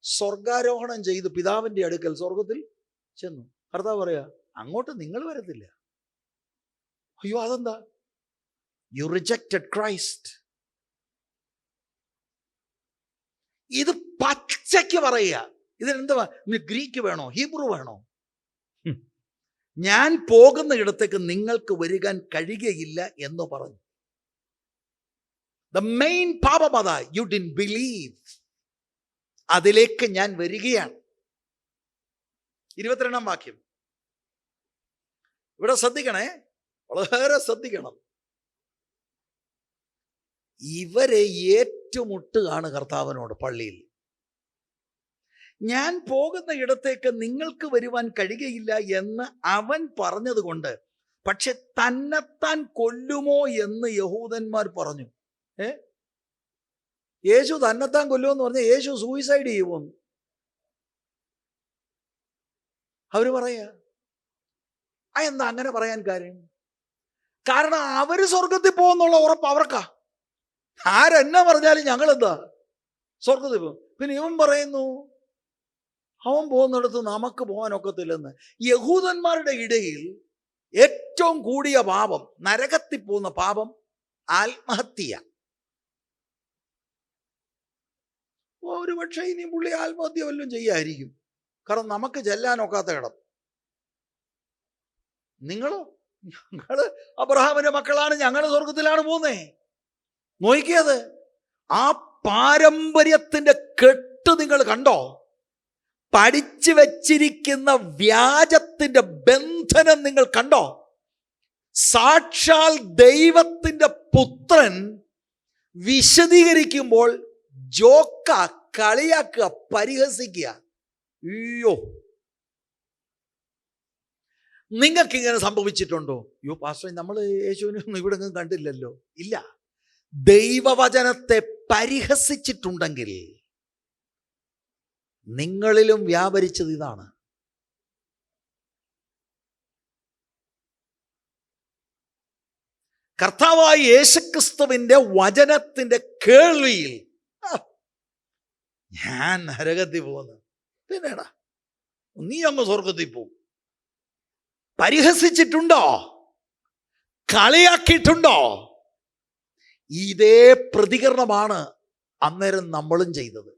S1: സ്വർഗാരോഹണം ചെയ്തു, പിതാവിന്റെ അടുക്കൽ സ്വർഗത്തിൽ ചെന്നു. കർത്താവ് പറയാ, അങ്ങോട്ട് നിങ്ങൾ വരത്തില്ല. അയ്യോ, അതെന്താ? You rejected Christ. ഇത് പച്ചയ്ക്ക് പറയുക. ഇതിനെന്താ? ഗ്രീക്ക് വേണോ, ഹീബ്രു വേണോ? ഞാൻ പോകുന്ന ഇടത്തേക്ക് നിങ്ങൾക്ക് വരുവാൻ കഴിയുകയില്ല എന്ന് പറഞ്ഞു. The main പാപം അതാ, you didn't believe. അതിലേക്ക് ഞാൻ വരികയാണ്. 22-ാം വാക്യം ഇവിടെ ശ്രദ്ധിക്കണേ, വളരെ ശ്രദ്ധിക്കണം. ഇവരെ ഏറ്റുമുട്ടുകയാണ് കർത്താവിനോട് പള്ളിയിൽ. ഞാൻ പോകുന്ന ഇടത്തേക്ക് നിങ്ങൾക്ക് വരുവാൻ കഴിയുകയില്ല എന്ന് അവൻ പറഞ്ഞതുകൊണ്ട് പക്ഷെ തന്നെത്താൻ കൊല്ലുമോ എന്ന് യഹൂദന്മാർ പറഞ്ഞു. യേശു തന്നെത്താൻ കൊല്ലുമെന്ന് പറഞ്ഞാൽ യേശു സൂയിസൈഡ് ചെയ്യുമോ? അവര് പറയാ എന്താ അങ്ങനെ പറയാൻ കാര്യം? കാരണം അവര് സ്വർഗത്തിൽ പോകുന്നുള്ള ഉറപ്പ് അവർക്കാ. ആരെന്നാ പറഞ്ഞാലും ഞങ്ങൾ എന്താ സ്വർഗത്തിൽ പോകും. പിന്നെ ഇവൻ പറയുന്നു അവൻ പോകുന്നിടത്ത് നമുക്ക് പോകാനൊക്കത്തില്ലെന്ന്. യഹൂദന്മാരുടെ ഇടയിൽ ഏറ്റവും കൂടിയ പാപം, നരകത്തിൽ പോകുന്ന പാപം ആത്മഹത്യ. ഒരു പക്ഷേ ഇനി പുള്ളി ആത്മഹത്യ വല്ലതും ചെയ്യായിരിക്കും. കാരണം നമുക്ക് ചെല്ലാനൊക്കാത്ത ഇടം. ഞങ്ങള് അബ്രഹാമിന്റെ മക്കളാണ്, ഞങ്ങൾ സ്വർഗത്തിലാണ് പോകുന്നേ. നോക്കിയത് ആ പാരമ്പര്യത്തിന്റെ കെട്ട് നിങ്ങൾ കണ്ടോ? പഠിച്ചു വച്ചിരിക്കുന്ന വ്യാജത്തിന്റെ ബന്ധനം നിങ്ങൾ കണ്ടോ? സാക്ഷാൽ ദൈവത്തിന്റെ പുത്രൻ വിശദീകരിക്കുമ്പോൾ ജോക്ക, കളിയാക്കുക, പരിഹസിക്കുക. അയ്യോ, നിങ്ങൾക്ക് ഇങ്ങനെ സംഭവിച്ചിട്ടുണ്ടോ? അയ്യോ പാസ്റ്റർ, നമ്മൾ യേശുവിനൊന്നും ഇവിടെ കണ്ടില്ലല്ലോ. ഇല്ല, ദൈവവചനത്തെ പരിഹസിച്ചിട്ടുണ്ടെങ്കിൽ നിങ്ങളിലും വ്യാപരിച്ചത് ഇതാണ്. കർത്താവായ യേശുക്രിസ്തുവിന്റെ വചനത്തിന്റെ കേൾവിയിൽ ഞാൻ നരകത്തിൽ പോകുന്നു, പിന്നെടാ നീ അങ്ങ് സ്വർഗത്തിൽ പോകും. പരിഹസിച്ചിട്ടുണ്ടോ? കളിയാക്കിയിട്ടുണ്ടോ? ഇതേ പ്രതികരണമാണ് അന്നേരം നമ്മളും ചെയ്തത്.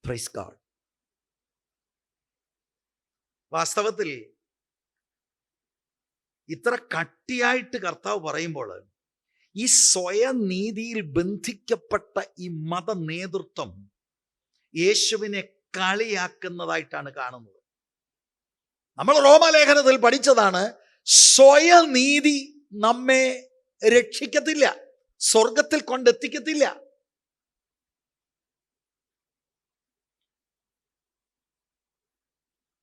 S1: Praise God. വാസ്തവത്തിൽ ഇത്ര കട്ടിയായിട്ട് കർത്താവ് പറയുമ്പോൾ ഈ സ്വയം നീതിയിൽ ബന്ധിക്കപ്പെട്ട ഈ മത നേതൃത്വം യേശുവിനെ കളിയാക്കുന്നതായിട്ടാണ് കാണുന്നത്. നമ്മൾ റോമാലേഖനത്തിൽ പഠിച്ചതാണ്, സ്വയനീതി നമ്മെ രക്ഷിക്കത്തില്ല, സ്വർഗത്തിൽ കൊണ്ടെത്തിക്കത്തില്ല.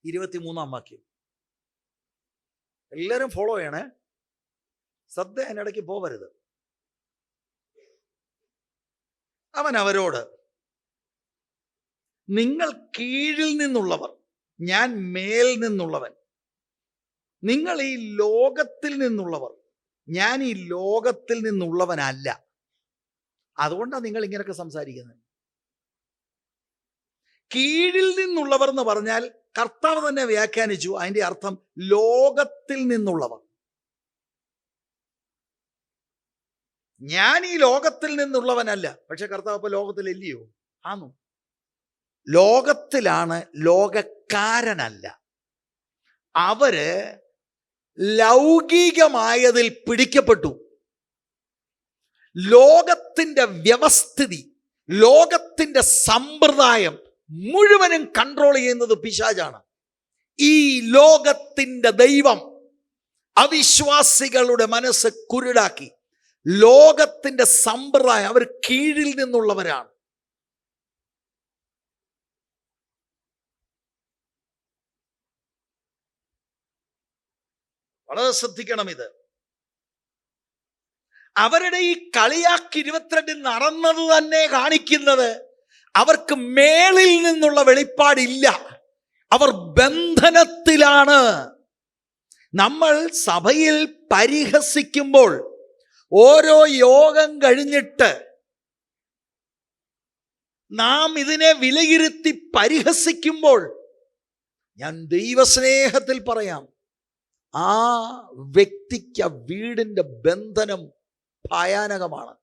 S1: ഇരുപത്തിമൂന്നാം വാക്യം എല്ലാവരും ഫോളോ ചെയ്യണേ, ശ്രദ്ധ അതിനിടയ്ക്ക് പോവരുത്. അവൻ അവരോട്, നിങ്ങൾ കീഴിൽ നിന്നുള്ളവർ, ഞാൻ മേൽ നിന്നുള്ളവൻ. നിങ്ങൾ ഈ ലോകത്തിൽ നിന്നുള്ളവർ, ഞാൻ ഈ ലോകത്തിൽ നിന്നുള്ളവനല്ല. അതുകൊണ്ടാണ് നിങ്ങൾ ഇങ്ങനെയൊക്കെ സംസാരിക്കുന്നത്. കീഴിൽ നിന്നുള്ളവർ എന്ന് പറഞ്ഞാൽ കർത്താവ് തന്നെ വ്യാഖ്യാനിച്ചു അതിന്റെ അർത്ഥം ലോകത്തിൽ നിന്നുള്ളവർ. ഞാൻ ഈ ലോകത്തിൽ നിന്നുള്ളവനല്ല. പക്ഷെ കർത്താവ് ഇപ്പൊ ലോകത്തിലല്ലയോ? ആണോ? ലോകത്തിലാണ്, ലോകക്കാരനല്ല. അവര് ലൗകികമായതിൽ പിടിക്കപ്പെട്ടു. ലോകത്തിന്റെ വ്യവസ്ഥിതി, ലോകത്തിന്റെ സമ്പ്രദായം മുഴുവനും കൺട്രോൾ ചെയ്യുന്നത് പിശാചാണ്. ഈ ലോകത്തിന്റെ ദൈവം അവിശ്വാസികളുടെ മനസ്സ് കുരുടാക്കി. ലോകത്തിന്റെ സമ്പ്രദായം, അവർ കീഴിൽ നിന്നുള്ളവരാണ്. വളരെ ശ്രദ്ധിക്കണം ഇത്. അവരുടെ ഈ കളിയാക്കി 22 നടന്നത് തന്നെ കാണിക്കുന്നത് അവർക്ക് മേളിൽ നിന്നുള്ള വെളിപ്പാടില്ല, അവർ ബന്ധനത്തിലാണ്. നമ്മൾ സഭയിൽ പരിഹസിക്കുമ്പോൾ, ഓരോ യോഗം കഴിഞ്ഞിട്ട് നാം ഇതിനെ വിലയിരുത്തി പരിഹസിക്കുമ്പോൾ, ഞാൻ ദൈവസ്നേഹത്തിൽ പറയാം, ആ വ്യക്തിക്ക് വീടിന്റെ ബന്ധനം ഭയാനകമാണ്.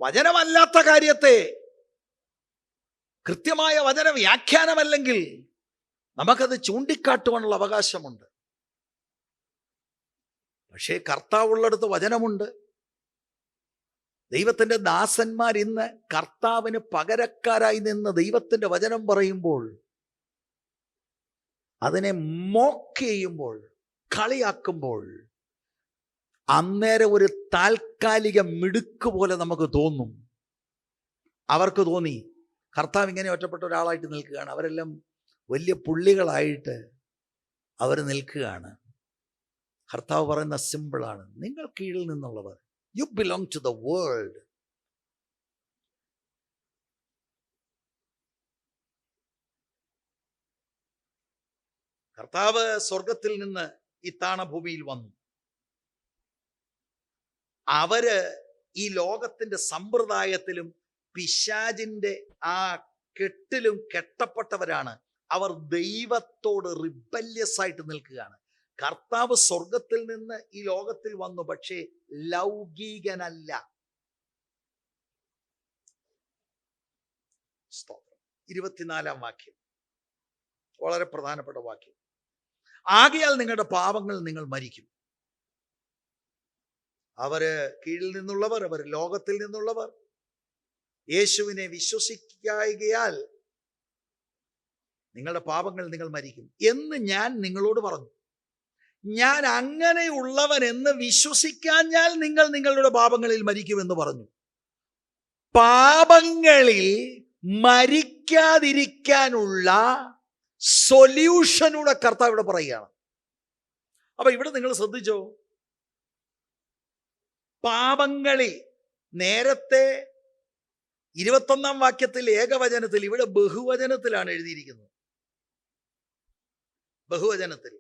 S1: വചനമല്ലാത്ത കാര്യത്തെ, കൃത്യമായ വചന വ്യാഖ്യാനമല്ലെങ്കിൽ നമുക്കത് ചൂണ്ടിക്കാട്ടുവാനുള്ള അവകാശമുണ്ട്. പക്ഷേ കർത്താവുള്ളിടത്ത് വചനമുണ്ട്. ദൈവത്തിൻ്റെ ദാസന്മാർ ഇന്ന് കർത്താവിന് പകരക്കാരായി നിന്ന് ദൈവത്തിൻ്റെ വചനം പറയുമ്പോൾ, അതിനെ മോക്ക് ചെയ്യുമ്പോൾ, കളിയാക്കുമ്പോൾ അന്നേരം ഒരു താൽക്കാലിക മിടുക്ക് പോലെ നമുക്ക് തോന്നും. അവർക്ക് തോന്നി കർത്താവ് ഇങ്ങനെ ഒറ്റപ്പെട്ട ഒരാളായിട്ട് നിൽക്കുകയാണ്, അവരെല്ലാം വലിയ പുള്ളികളായിട്ട് അവർ നിൽക്കുകയാണ്. കർത്താവ് പറയുന്ന സിമ്പിളാണ്, നിങ്ങൾ കീഴിൽ നിന്നുള്ളവർ, you belong to the world. കർത്താവ് സ്വർഗത്തിൽ നിന്ന് ഈ താണഭൂമിയിൽ വന്നു. അവര് ഈ ലോകത്തിന്റെ സമ്പ്രദായത്തിലും പിശാചിന്റെ ആ കെട്ടിലും കെട്ടപ്പെട്ടവരാണ്. അവർ ദൈവത്തോട് റിബല്യസ് ആയിട്ട് നിൽക്കുകയാണ്. കർത്താവ് സ്വർഗത്തിൽ നിന്ന് ഈ ലോകത്തിൽ വന്നു, പക്ഷേ ലൗകികനല്ല. 24-ാം വാക്യം വളരെ പ്രധാനപ്പെട്ട വാക്യം. ആകയാൽ നിങ്ങളുടെ പാപങ്ങൾ നിങ്ങൾ മരിക്കും. അവര് കീഴിൽ നിന്നുള്ളവർ, അവർ ലോകത്തിൽ നിന്നുള്ളവർ യേശുവിനെ വിശ്വസിക്കായകയാൽ നിങ്ങളുടെ പാപങ്ങൾ നിങ്ങൾ മരിക്കും എന്ന് ഞാൻ നിങ്ങളോട് പറഞ്ഞു. ഞാൻ അങ്ങനെയുള്ളവൻ എന്ന് വിശ്വസിക്കാഞ്ഞാൽ നിങ്ങൾ നിങ്ങളുടെ പാപങ്ങളിൽ മരിക്കുമെന്ന് പറഞ്ഞു. പാപങ്ങളിൽ മരിക്കാതിരിക്കാനുള്ള സൊല്യൂഷനൂടെ കർത്താവ് ഇവിടെ പറയുകയാണ്. അപ്പൊ ഇവിടെ നിങ്ങൾ ശ്രദ്ധിച്ചോ, പാപങ്ങളിൽ നേരത്തെ 21-ാം വാക്യത്തിൽ ഏകവചനത്തിൽ, ഇവിടെ ബഹുവചനത്തിലാണ് എഴുതിയിരിക്കുന്നത്. ബഹുവചനത്തിൽ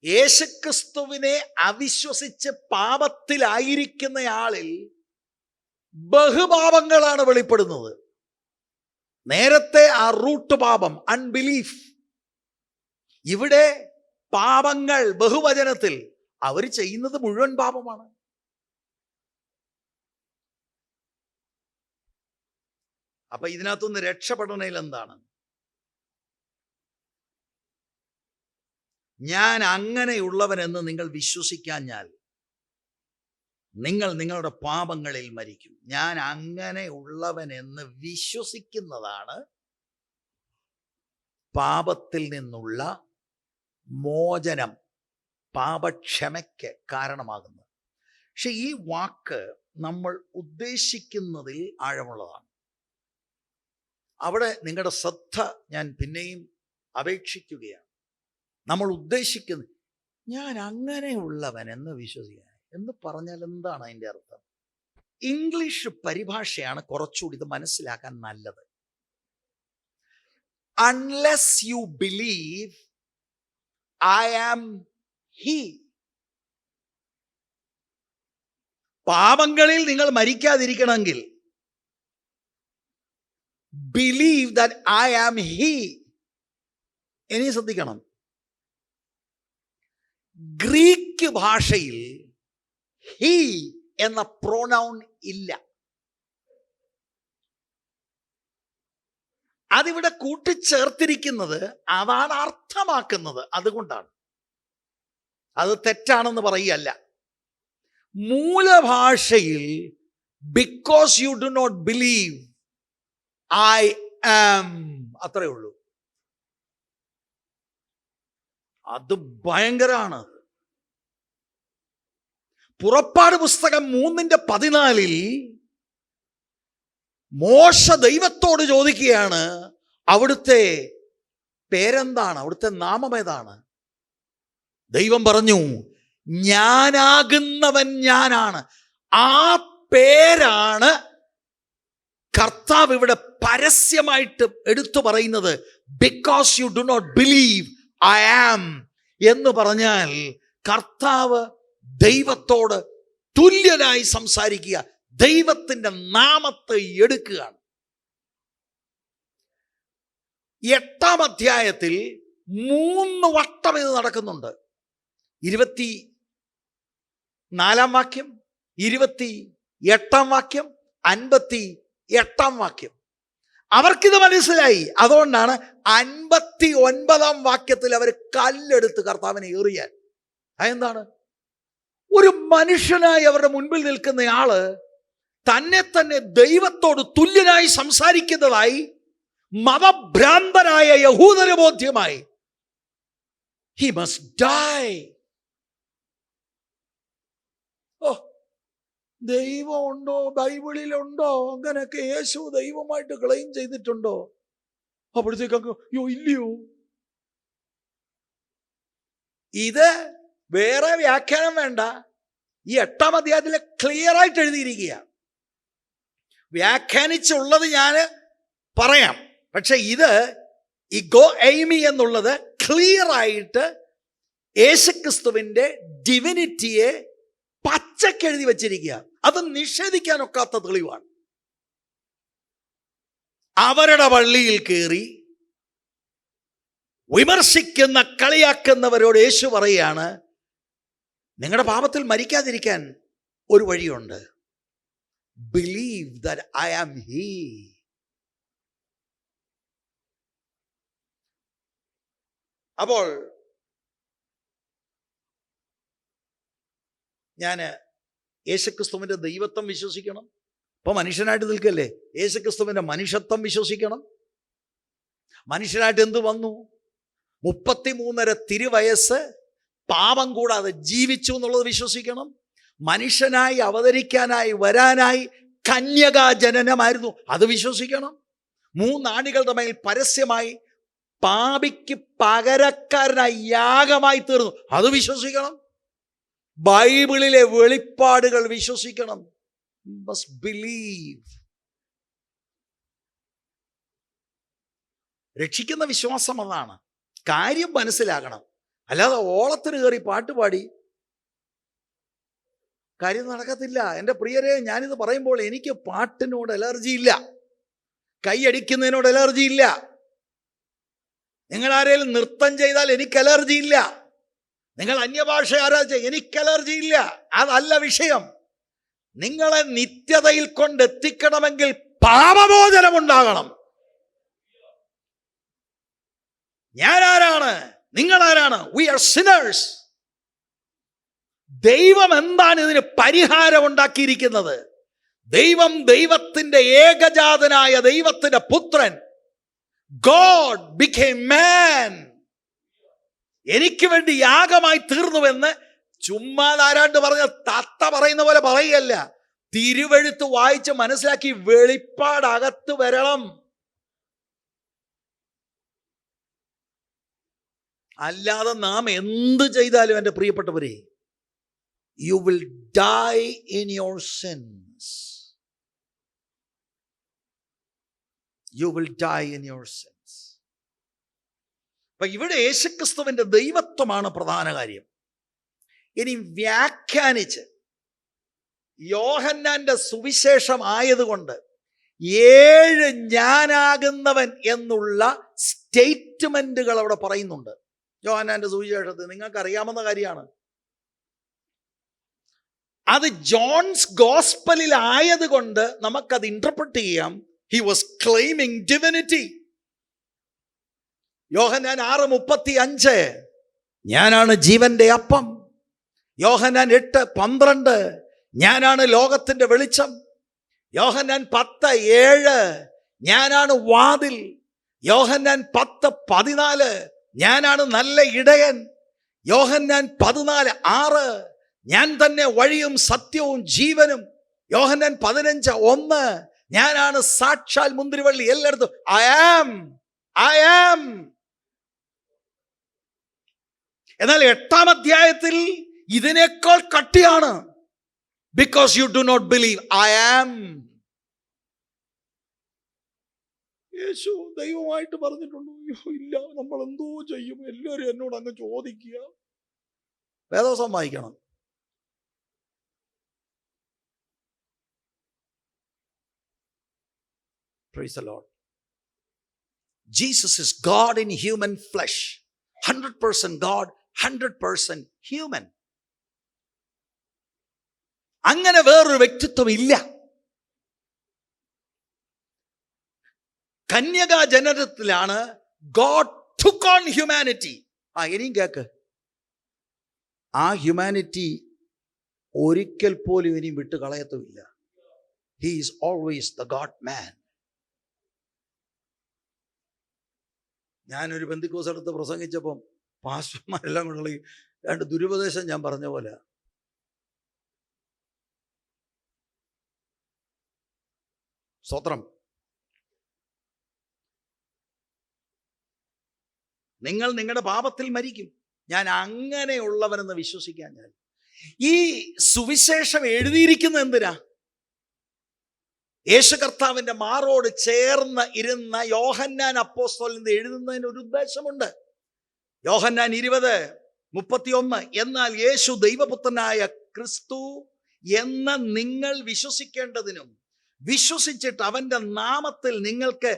S1: യേശുക്രിസ്തുവിനെ അവിശ്വസിച്ച് പാപത്തിലായിരിക്കുന്നയാളിൽ ബഹുപാപങ്ങളാണ് വെളിപ്പെടുന്നത്. നേരത്തെ ആ റൂട്ട് പാപം, അൺബിലീഫ്. ഇവിടെ പാപങ്ങൾ ബഹുവചനത്തിൽ, അവർ ചെയ്യുന്നത് മുഴുവൻ പാപമാണ്. അപ്പൊ ഇതിനകത്തുനിന്ന് രക്ഷപ്പെടണേൽ എന്താണ്? ഞാൻ അങ്ങനെയുള്ളവനെന്ന് നിങ്ങൾ വിശ്വസിക്കാഞ്ഞാൽ നിങ്ങൾ നിങ്ങളുടെ പാപങ്ങളിൽ മരിക്കും. ഞാൻ അങ്ങനെ ഉള്ളവനെന്ന് വിശ്വസിക്കുന്നതാണ് പാപത്തിൽ നിന്നുള്ള മോചനം, പാപക്ഷമയ്ക്ക് കാരണമാകുന്നത്. പക്ഷെ ഈ വാക്ക് നമ്മൾ ഉദ്ദേശിക്കുന്നതിൽ ആഴമുള്ളതാണ്. അവിടെ നിങ്ങളുടെ ശ്രദ്ധ ഞാൻ പിന്നെയും അപേക്ഷിക്കുകയാണ്. നമ്മൾ ഉദ്ദേശിക്കുന്നത് ഞാൻ അങ്ങനെയുള്ളവൻ എന്ന് വിശ്വസിക്കാൻ എന്ന് പറഞ്ഞാൽ എന്താണ് അതിൻ്റെ അർത്ഥം? ഇംഗ്ലീഷ് പരിഭാഷയാണ് കുറച്ചുകൂടി ഇത് മനസ്സിലാക്കാൻ നല്ലത്. Unless you believe I am he. പാപങ്ങളിൽ നിങ്ങൾ മരിക്കാതിരിക്കണമെങ്കിൽ believe that I am he. ഇനി ശ്രദ്ധിക്കണം, ഗ്രീക്ക് ഭാഷയിൽ ഹി എന്ന പ്രോനൗൺ ഇല്ല. അതിവിടെ കൂട്ടിച്ചേർത്തിരിക്കുന്നത് അതാണ് അർത്ഥമാക്കുന്നത്. അതുകൊണ്ടാണ് അത് തെറ്റാണെന്ന് പറയുകയല്ല. മൂലഭാഷയിൽ because you do not believe I am, അത്രയേ ഉള്ളൂ. അത് ഭയങ്കരമാണ്. പുറപ്പാട് പുസ്തകം 3:14 മോശ ദൈവത്തോട് ചോദിക്കുകയാണ്, അവിടുത്തെ പേരെന്താണ്, അവിടുത്തെ നാമം ഏതാണ്? ദൈവം പറഞ്ഞു, ഞാനാകുന്നവൻ ഞാനാണ്. ആ പേരാണ് കർത്താവ് ഇവിടെ പരസ്യമായിട്ട് എടുത്തു പറയുന്നത്. Because you do not believe I am എന്ന് പറഞ്ഞാൽ കർത്താവ് ദൈവത്തോട് തുല്യനായി സംസാരിക്കുക, ദൈവത്തിൻ്റെ നാമത്തെ എടുക്കുകയാണ്. 8-ാം അധ്യായത്തിൽ 3 വട്ടം ഇത് നടക്കുന്നുണ്ട്. 24-ാം വാക്യം, 28-ാം വാക്യം, 58-ാം വാക്യം. അവർക്കിത് മനസ്സിലായി. അതുകൊണ്ടാണ് 59-ാം വാക്യത്തിൽ അവർ കല്ലെടുത്ത് കർത്താവിനെ എറിയാൻ. അതെന്താണ്? ഒരു മനുഷ്യനായി അവരുടെ മുൻപിൽ നിൽക്കുന്നയാള് തന്നെ തന്നെ ദൈവത്തോട് തുല്യനായി സംസാരിക്കുന്നതായി മതഭ്രാന്തനായ യഹൂദന് ബോധ്യമായി, he must die. ഓ, ദൈവം ഉണ്ടോ? ബൈബിളിലുണ്ടോ അങ്ങനെയൊക്കെ? യേശു ദൈവമായിട്ട് ക്ലെയിം ചെയ്തിട്ടുണ്ടോ? അപ്പോഴത്തേക്കൊക്കെ അയ്യോ ഇല്ലയോ. ഇത് വേറെ വ്യാഖ്യാനം വേണ്ട. ഈ 8-ാം അധ്യായത്തിൽ ക്ലിയർ ആയിട്ട് എഴുതിയിരിക്കുക. വ്യാഖ്യാനിച്ചുള്ളത് ഞാൻ പറയാം, പക്ഷെ ഇത് ഇഗോ എയ്മി എന്നുള്ളത് ക്ലിയർ ആയിട്ട് യേശുക്രിസ്തുവിന്റെ ഡിവിനിറ്റിയെ പച്ചക്ക് എഴുതി വച്ചിരിക്കുക. അത് നിഷേധിക്കാനൊക്കാത്ത തെളിവാണ്. അവരുടെ പള്ളിയിൽ കയറി വിമർശിക്കുന്ന, കളിയാക്കുന്നവരോട് യേശു പറയുകയാണ്, നിങ്ങളുടെ പാപത്തിൽ മരിക്കാതിരിക്കാൻ ഒരു വഴിയുണ്ട്. Believe that I am he. അപ്പോൾ ഞാൻ യേശുക്രിസ്തുവിന്റെ ദൈവത്വം വിശ്വസിക്കണം. ഇപ്പൊ മനുഷ്യനായിട്ട് നിൽക്കല്ലേ, യേശുക്രിസ്തുവിന്റെ മനുഷ്യത്വം വിശ്വസിക്കണം. മനുഷ്യനായിട്ട് എന്ത് വന്നു? 33.5 തിരുവയസ്സ് പാപം കൂടാതെ ജീവിച്ചു എന്നുള്ളത് വിശ്വസിക്കണം. മനുഷ്യനായി അവതരിക്കാനായി വരാനായി കന്യകാ ജനനമായിരുന്നു, അത് വിശ്വസിക്കണം. 3 ആണികൾ തമ്മിൽ പരസ്യമായി പാപിക്ക് പകരക്കാരനായി യാഗമായി തീർന്നു, അത് വിശ്വസിക്കണം. ബൈബിളിലെ വെളിപ്പാടുകൾ വിശ്വസിക്കണം. must believe. രക്ഷിക്കുന്ന വിശ്വാസം അതാണ്. കാര്യം മനസ്സിലാകണം. അല്ലാതെ ഓളത്തിന് കയറി പാട്ടുപാടി കാര്യം നടക്കത്തില്ല. എൻ്റെ പ്രിയരെ, ഞാനിത് പറയുമ്പോൾ എനിക്ക് പാട്ടിനോട് അലർജി ഇല്ല, കൈയടിക്കുന്നതിനോട് അലർജി ഇല്ല. നിങ്ങൾ ആരെങ്കിലും നൃത്തം ചെയ്താൽ എനിക്ക് അലർജി ഇല്ല. നിങ്ങൾ അന്യഭാഷ ആരാധിച്ച എനിക്ക് അലർജി ഇല്ല. അതല്ല വിഷയം. നിങ്ങളെ നിത്യതയിൽ കൊണ്ടെത്തിക്കണമെങ്കിൽ പാപമോചനം ഉണ്ടാകണം. ഞാൻ ആരാണ്? നിങ്ങൾ ആരാണ്? We are sinners. ദൈവം എന്താണ് ഇതിന് പരിഹാരം ഉണ്ടാക്കിയിരിക്കുന്നത്? ദൈവത്തിന്റെ ഏകജാതനായ ദൈവത്തിന്റെ പുത്രൻ God became man. എനിക്ക് വേണ്ടി യാഗമായി തീർന്നുവെന്ന് ചുമ്മാ ആരാണ്ട് പറഞ്ഞ തത്ത പറയുന്ന പോലെ പറയല്ല. തിരുവെഴുത്ത് വായിച്ച് മനസ്സിലാക്കി വെളിപ്പാടകത്ത് വരണം. അല്ലാതെ നാം എന്ത് ചെയ്താലും എൻ്റെ പ്രിയപ്പെട്ടവരെ, you will die in your sins. You will die in your sins. അപ്പൊ ഇവിടെ യേശുക്രിസ്തുവിന്റെ ദൈവത്വമാണ് പ്രധാന കാര്യം. ഇനി വ്യാഖ്യാനിച്ച് യോഹന്നാന്റെ സുവിശേഷം ആയതുകൊണ്ട് 7 ഞാനാകുന്നവൻ എന്നുള്ള സ്റ്റേറ്റ്മെന്റുകൾ അവിടെ പറയുന്നുണ്ട്. യോഹന്നാന്റെ സുവിശേഷത്തിൽ നിങ്ങൾക്ക് അറിയാവുന്ന കാര്യമാണ്. അത് ജോൺസ് ഗോസ്പലിൽ ആയതുകൊണ്ട് നമുക്കത് ഇന്റർപ്രറ്റ് ചെയ്യാം. He was claiming divinity. യോഹന്നാൻ 6:35 ഞാനാണ് ജീവന്റെ അപ്പം. യോഹന്നാൻ 8:12 ഞാനാണ് ലോകത്തിന്റെ വെളിച്ചം. യോഹന്നാൻ 10:7 ഞാനാണ് വാതിൽ. യോഹന്നാൻ 10:14 ഞാനാണ് നല്ല ഇടയൻ. യോഹന്നാൻ 14:6 ഞാൻ തന്നെ വഴിയും സത്യവും ജീവനും. യോഹന്നാൻ 15:1 ഞാനാണ് സാക്ഷാൽ മുന്തിരിവള്ളി. എല്ലായിടത്തും I am. എന്നാൽ 8-ാം അധ്യായത്തിൽ ഇതിനേക്കാൾ കട്ടിയാണ്. Because you do not believe I am. യേശു ദൈവമായിട്ട് പറഞ്ഞിട്ടുണ്ടോ? ഇല്ല. നമ്മൾ എന്തോ ചെയ്യും? എല്ലാവരും എന്നോട് അങ്ങ് ചോദിക്കുക. വേദവസം വായിക്കണം. Praise the Lord. Jesus is God in human flesh. 100% God, 100% human. അങ്ങനെ വേറൊരു വ്യക്തിത്വം ഇല്ല. കന്യകാ ജനനത്തിലാണ് God took on humanity. ഇനിയും കേക്ക്. ആ ഹ്യൂമാനിറ്റി ഒരിക്കൽ പോലും ഇനിയും വിട്ട് കളയത്തുമില്ല. He is always the God man. ഞാനൊരു പെന്തിക്കോസ് അടുത്ത് പ്രസംഗിച്ചപ്പം പാസ്റ്റർമാരെല്ലാം കൊണ്ടുള്ള രണ്ട് ദുരുപദേശം ഞാൻ പറഞ്ഞ പോലെ. സ്തോത്രം. നിങ്ങൾ നിങ്ങളുടെ പാപത്തിൽ മരിക്കും. ഞാൻ അങ്ങനെയുള്ളവനെന്ന് വിശ്വസിക്കാൻ. ഞാൻ ഈ സുവിശേഷം എഴുതിയിരിക്കുന്നത് എന്തിനാ? യേശു കർത്താവിന്റെ മാറോട് ചേർന്ന് ഇരുന്ന യോഹന്നാൻ അപ്പോസ്തലൻ എഴുതുന്നതിന് ഒരു ഉദ്ദേശമുണ്ട്. യോഹന്നാൻ 20:31, എന്നാൽ യേശു ദൈവപുത്രനായ ക്രിസ്തു എന്ന് നിങ്ങൾ വിശ്വസിക്കേണ്ടതിനും വിശ്വസിച്ചിട്ട് അവന്റെ നാമത്തിൽ നിങ്ങൾക്ക്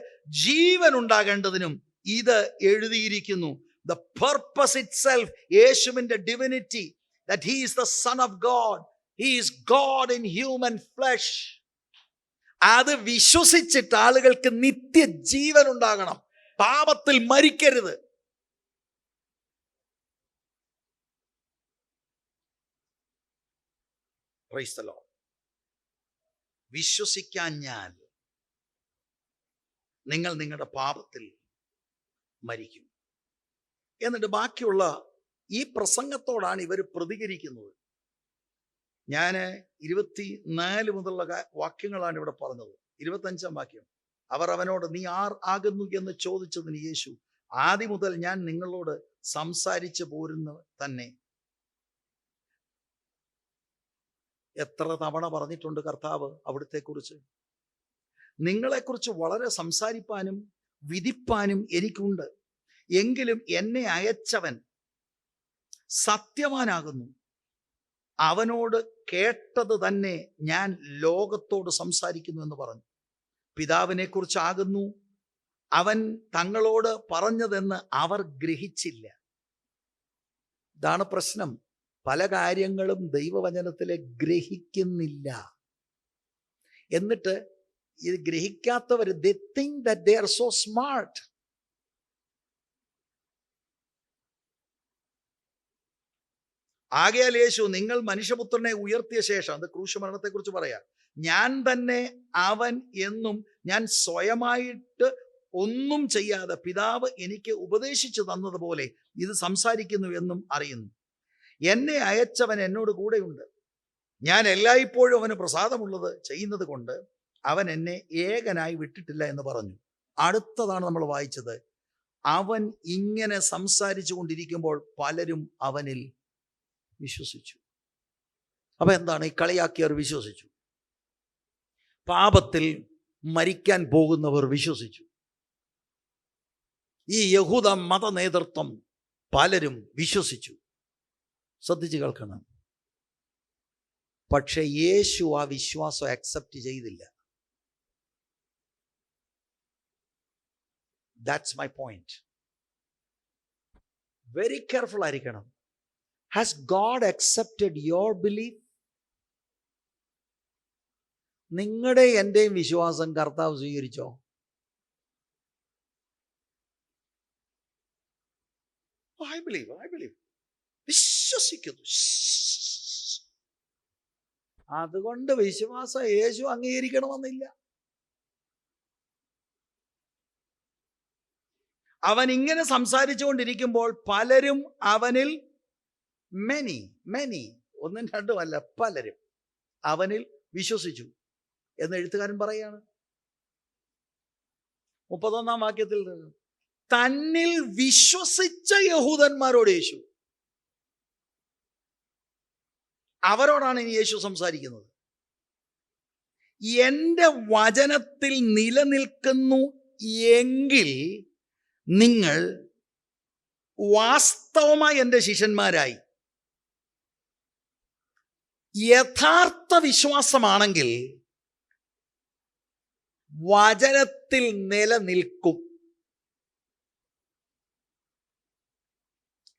S1: ജീവൻ ഉണ്ടാകേണ്ടതിനും ഇത് എഴുതിയിരിക്കുന്നു. The purpose itself, യേശുവിന്റെ divinity, that he is the son of God, he is God in human flesh. അത് വിശ്വസിച്ചിട്ട് ആളുകൾക്ക് നിത്യജീവൻ ഉണ്ടാകണം, പാപത്തിൽ മരിക്കരുത്. Praise the Lord. വിശ്വസിക്കാഞ്ഞാൽ നിങ്ങൾ നിങ്ങളുടെ പാപത്തിൽ മരിക്കും. എന്നിട്ട് ബാക്കിയുള്ള ഈ പ്രസംഗത്തോടാണ് ഇവർ പ്രതികരിക്കുന്നത്. ഞാൻ 24 മുതലുള്ള വാക്യങ്ങളാണ് ഇവിടെ പറഞ്ഞത്. 25-ാം വാക്യം, അവർ അവനോട് നീ ആർ ആകുന്നു എന്ന് ചോദിച്ചതിന് യേശു, ആദ്യം മുതൽ ഞാൻ നിങ്ങളോട് സംസാരിച്ചു പോരുന്ന തന്നെ. എത്ര തവണ പറഞ്ഞിട്ടുണ്ട് കർത്താവ് അവിടുത്തെ കുറിച്ച്. നിങ്ങളെക്കുറിച്ച് വളരെ സംസാരിപ്പാനും വിധിപ്പാനും എനിക്കുണ്ട്. എങ്കിലും എന്നെ അയച്ചവൻ സത്യവാനാകുന്നു. അവനോട് കേട്ടത് തന്നെ ഞാൻ ലോകത്തോട് സംസാരിക്കുന്നു എന്ന് പറഞ്ഞു. പിതാവിനെ കുറിച്ചാകുന്നു അവൻ തങ്ങളോട് പറഞ്ഞതെന്ന് അവർ ഗ്രഹിച്ചില്ല. ഇതാണ് പ്രശ്നം. പല കാര്യങ്ങളും ദൈവവചനത്തിലെ ഗ്രഹിക്കുന്നില്ല. എന്നിട്ട് ഇത് ഗ്രഹിക്കാത്തവർ they think that they are so smart. ആകയാൽ യേശു നിങ്ങൾ മനുഷ്യപുത്രനെ ഉയർത്തിയ ശേഷം, അത് ക്രൂശ് മരണത്തെ കുറിച്ച് പറയാം, ഞാൻ തന്നെ അവൻ എന്നും ഞാൻ സ്വയമായിട്ട് ഒന്നും ചെയ്യാതെ പിതാവ് എനിക്ക് ഉപദേശിച്ചു തന്നതുപോലെ ഇത് സംസാരിക്കുന്നു എന്നും അറിയുന്നു. എന്നെ അയച്ചവൻ എന്നോട് കൂടെയുണ്ട്. ഞാൻ എല്ലായ്പ്പോഴും അവന് പ്രസാദമുള്ളത് ചെയ്യുന്നത് കൊണ്ട് അവൻ എന്നെ ഏകനായി വിട്ടിട്ടില്ല എന്ന് പറഞ്ഞു. അടുത്തതാണ് നമ്മൾ വായിച്ചത്. അവൻ ഇങ്ങനെ സംസാരിച്ചു കൊണ്ടിരിക്കുമ്പോൾ പലരും അവനിൽ വിശ്വസിച്ചു. അപ്പൊ എന്താണ്? ഈ കളിയാക്കിയവർ വിശ്വസിച്ചു. പാപത്തിൽ മരിക്കാൻ പോകുന്നവർ വിശ്വസിച്ചു. ഈ യഹൂദ മത നേതൃത്വം പലരും വിശ്വസിച്ചു. ശ്രദ്ധിച്ചു കേൾക്കണം. പക്ഷെ യേശു ആ വിശ്വാസം അക്സെപ്റ്റ് ചെയ്തില്ല. That's my point. Very careful ആയിരിക്കണം. Has God accepted your belief? നിങ്ങളുടെ എൻ്റെയും വിശ്വാസം കർത്താവ് സ്വീകരിച്ചോ? I believe. വിശ്വസിക്കുന്നു. അതുകൊണ്ട് വിശ്വാസം യേശു അംഗീകരിക്കണമെന്നില്ല. അവൻ ഇങ്ങനെ സംസാരിച്ചുകൊണ്ടിരിക്കുമ്പോൾ പലരും അവനിൽ, മെനി ഒന്നും രണ്ടും അല്ല, പലരും അവനിൽ വിശ്വസിച്ചു എന്ന് എഴുത്തുകാരൻ പറയാണ്. 31-ാം വാക്യത്തിൽ തന്നിൽ വിശ്വസിച്ച യഹൂദന്മാരോട് യേശു, അവരോടാണ് ഇനി യേശു സംസാരിക്കുന്നത്. എൻ്റെ വചനത്തിൽ നിലനിൽക്കുന്നു എങ്കിൽ നിങ്ങൾ വാസ്തവമായി എൻ്റെ ശിഷ്യന്മാരായി. യഥാർത്ഥ വിശ്വാസമാണെങ്കിൽ വചനത്തിൽ നിലനിൽക്കും,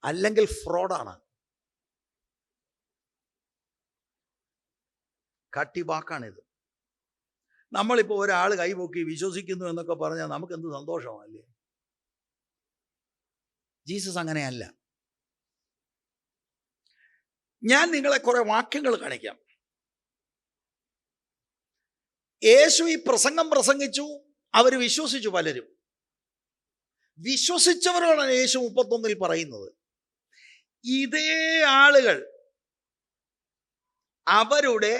S1: അല്ലെങ്കിൽ ഫ്രോഡാണ്, കട്ടിവാക്കാണിത്. നമ്മളിപ്പോൾ ഒരാൾ കൈപൊക്കി വിശ്വസിക്കുന്നു എന്നൊക്കെ പറഞ്ഞാൽ നമുക്ക് എന്ത് സന്തോഷമല്ലേ? ജീസസ് അങ്ങനെയല്ല. ഞാൻ നിങ്ങളെ കുറെ വാക്യങ്ങൾ കാണിക്കാം. യേശു ഈ പ്രസംഗം പ്രസംഗിച്ചു, അവർ വിശ്വസിച്ചു പലരും. വിശ്വസിച്ചവരോടാണ് യേശു 31 പറയുന്നത്. ഇതേ ആളുകൾ അവരുടെ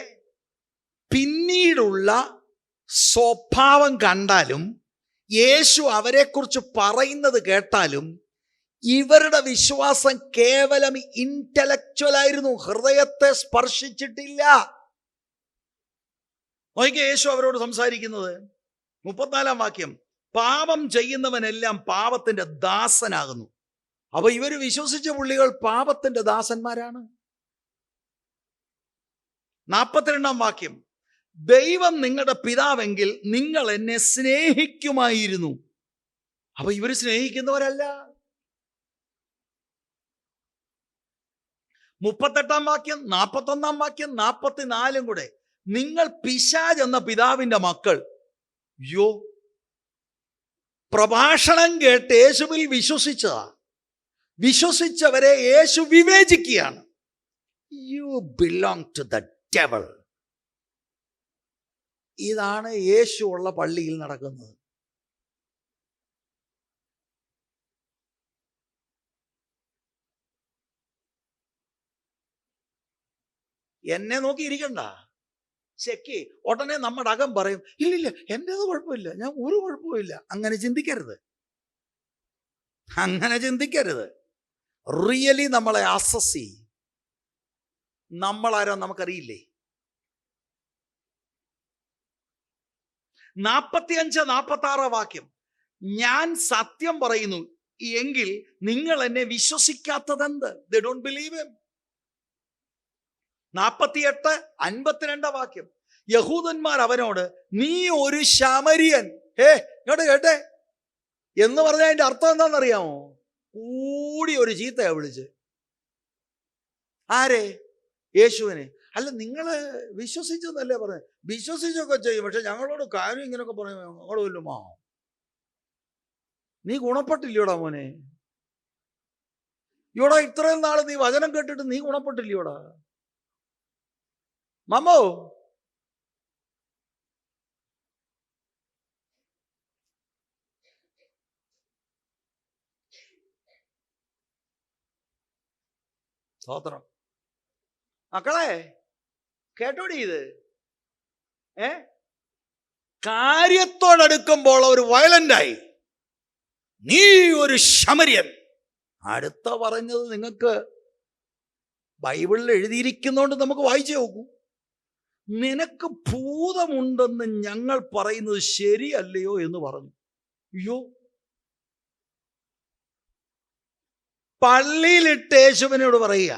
S1: പിന്നീടുള്ള സ്വഭാവം കണ്ടാലും യേശു അവരെക്കുറിച്ച് പറയുന്നത് കേട്ടാലും ഇവരുടെ വിശ്വാസം കേവലം ഇന്റലക്ച്വൽ ആയിരുന്നു, ഹൃദയത്തെ സ്പർശിച്ചിട്ടില്ല. നോക്കിക്കേ, യേശു അവരോട് സംസാരിക്കുന്നത് 34 വാക്യം, പാപം ചെയ്യുന്നവനെല്ലാം പാപത്തിന്റെ ദാസനാകുന്നു. അപ്പൊ ഇവര് വിശ്വസിച്ച പുള്ളികൾ പാപത്തിന്റെ ദാസന്മാരാണ്. 42 വാക്യം, ദൈവം നിങ്ങളുടെ പിതാവെങ്കിൽ നിങ്ങൾ എന്നെ സ്നേഹിക്കുമായിരുന്നു. അപ്പൊ ഇവര് സ്നേഹിക്കുന്നവരല്ല. 38 വാക്യം, 41 വാക്യം, 44 കൂടെ, നിങ്ങൾ പിശാച് എന്ന പിതാവിന്റെ മക്കൾ. യോ, പ്രഭാഷണം കേട്ട് യേശുവിൽ വിശ്വസിച്ചവരെ യേശു വിവേചിക്കുകയാണ്. You belong to the devil. ഇതാണ് യേശു ഉള്ള പള്ളിയിൽ നടക്കുന്നത്. എന്നെ നോക്കി ഇരിക്കണ്ട, ചെക്ക് ഉടനെ നമ്മുടെ അകം പറയും, ഇല്ലില്ല എൻ്റേത് കുഴപ്പമില്ല, ഞാൻ ഒരു കുഴപ്പമില്ല. അങ്ങനെ ചിന്തിക്കരുത്. റിയലി നമ്മളെ അസസ് ചെയ്യും. നമ്മളാരോ നമുക്കറിയില്ലേ. 45-46 വാക്യം, ഞാൻ സത്യം പറയുന്നു എങ്കിൽ നിങ്ങൾ എന്നെ വിശ്വസിക്കാത്തതെന്ത്? They don't believe him. 48-52 വാക്യം, യഹൂദന്മാർ അവനോട്, നീ ഒരു ശമരിയൻ കേട്ടെ എന്ന് പറഞ്ഞാൽ അതിന്റെ അർത്ഥം എന്താണെന്നറിയാമോ? കൂടി ഒരു ചീത്തയാ വിളിച്ച്. ആരെ? യേശുവിനെ. അല്ല, നിങ്ങള് വിശ്വസിച്ചെന്നല്ലേ പറഞ്ഞത്? വിശ്വസിച്ചൊക്കെ ചെയ്യും, പക്ഷെ ഞങ്ങളോട് കാര്യം ഇങ്ങനെയൊക്കെ പറയും. ഞങ്ങളുമില്ലുമാ, നീ ഗുണപ്പെട്ടില്ലയോടാ മോനെ? ഇവിടെ ഇത്രയും നാള് നീ വചനം കേട്ടിട്ട് നീ ഗുണപ്പെട്ടില്ലയോടാ മമ്മോ? സ്തോത്രം. മക്കളെ കേട്ടോടി, ഇത് കാര്യത്തോടടുക്കുമ്പോൾ ഒരു വയലന്റായി, നീ ഒരു ശമരിയൻ. അടുത്ത പറഞ്ഞത് നിങ്ങൾക്ക് ബൈബിളിൽ എഴുതിയിരിക്കുന്നോണ്ട് നമുക്ക് വായിച്ചു നോക്കൂ. നിനക്ക് ഭൂതമുണ്ടെന്ന് ഞങ്ങൾ പറയുന്നത് ശരിയല്ലയോ എന്ന് പറഞ്ഞു. അയ്യോ, പള്ളിയിലിട്ട് യേശുവിനോട് പറയുക.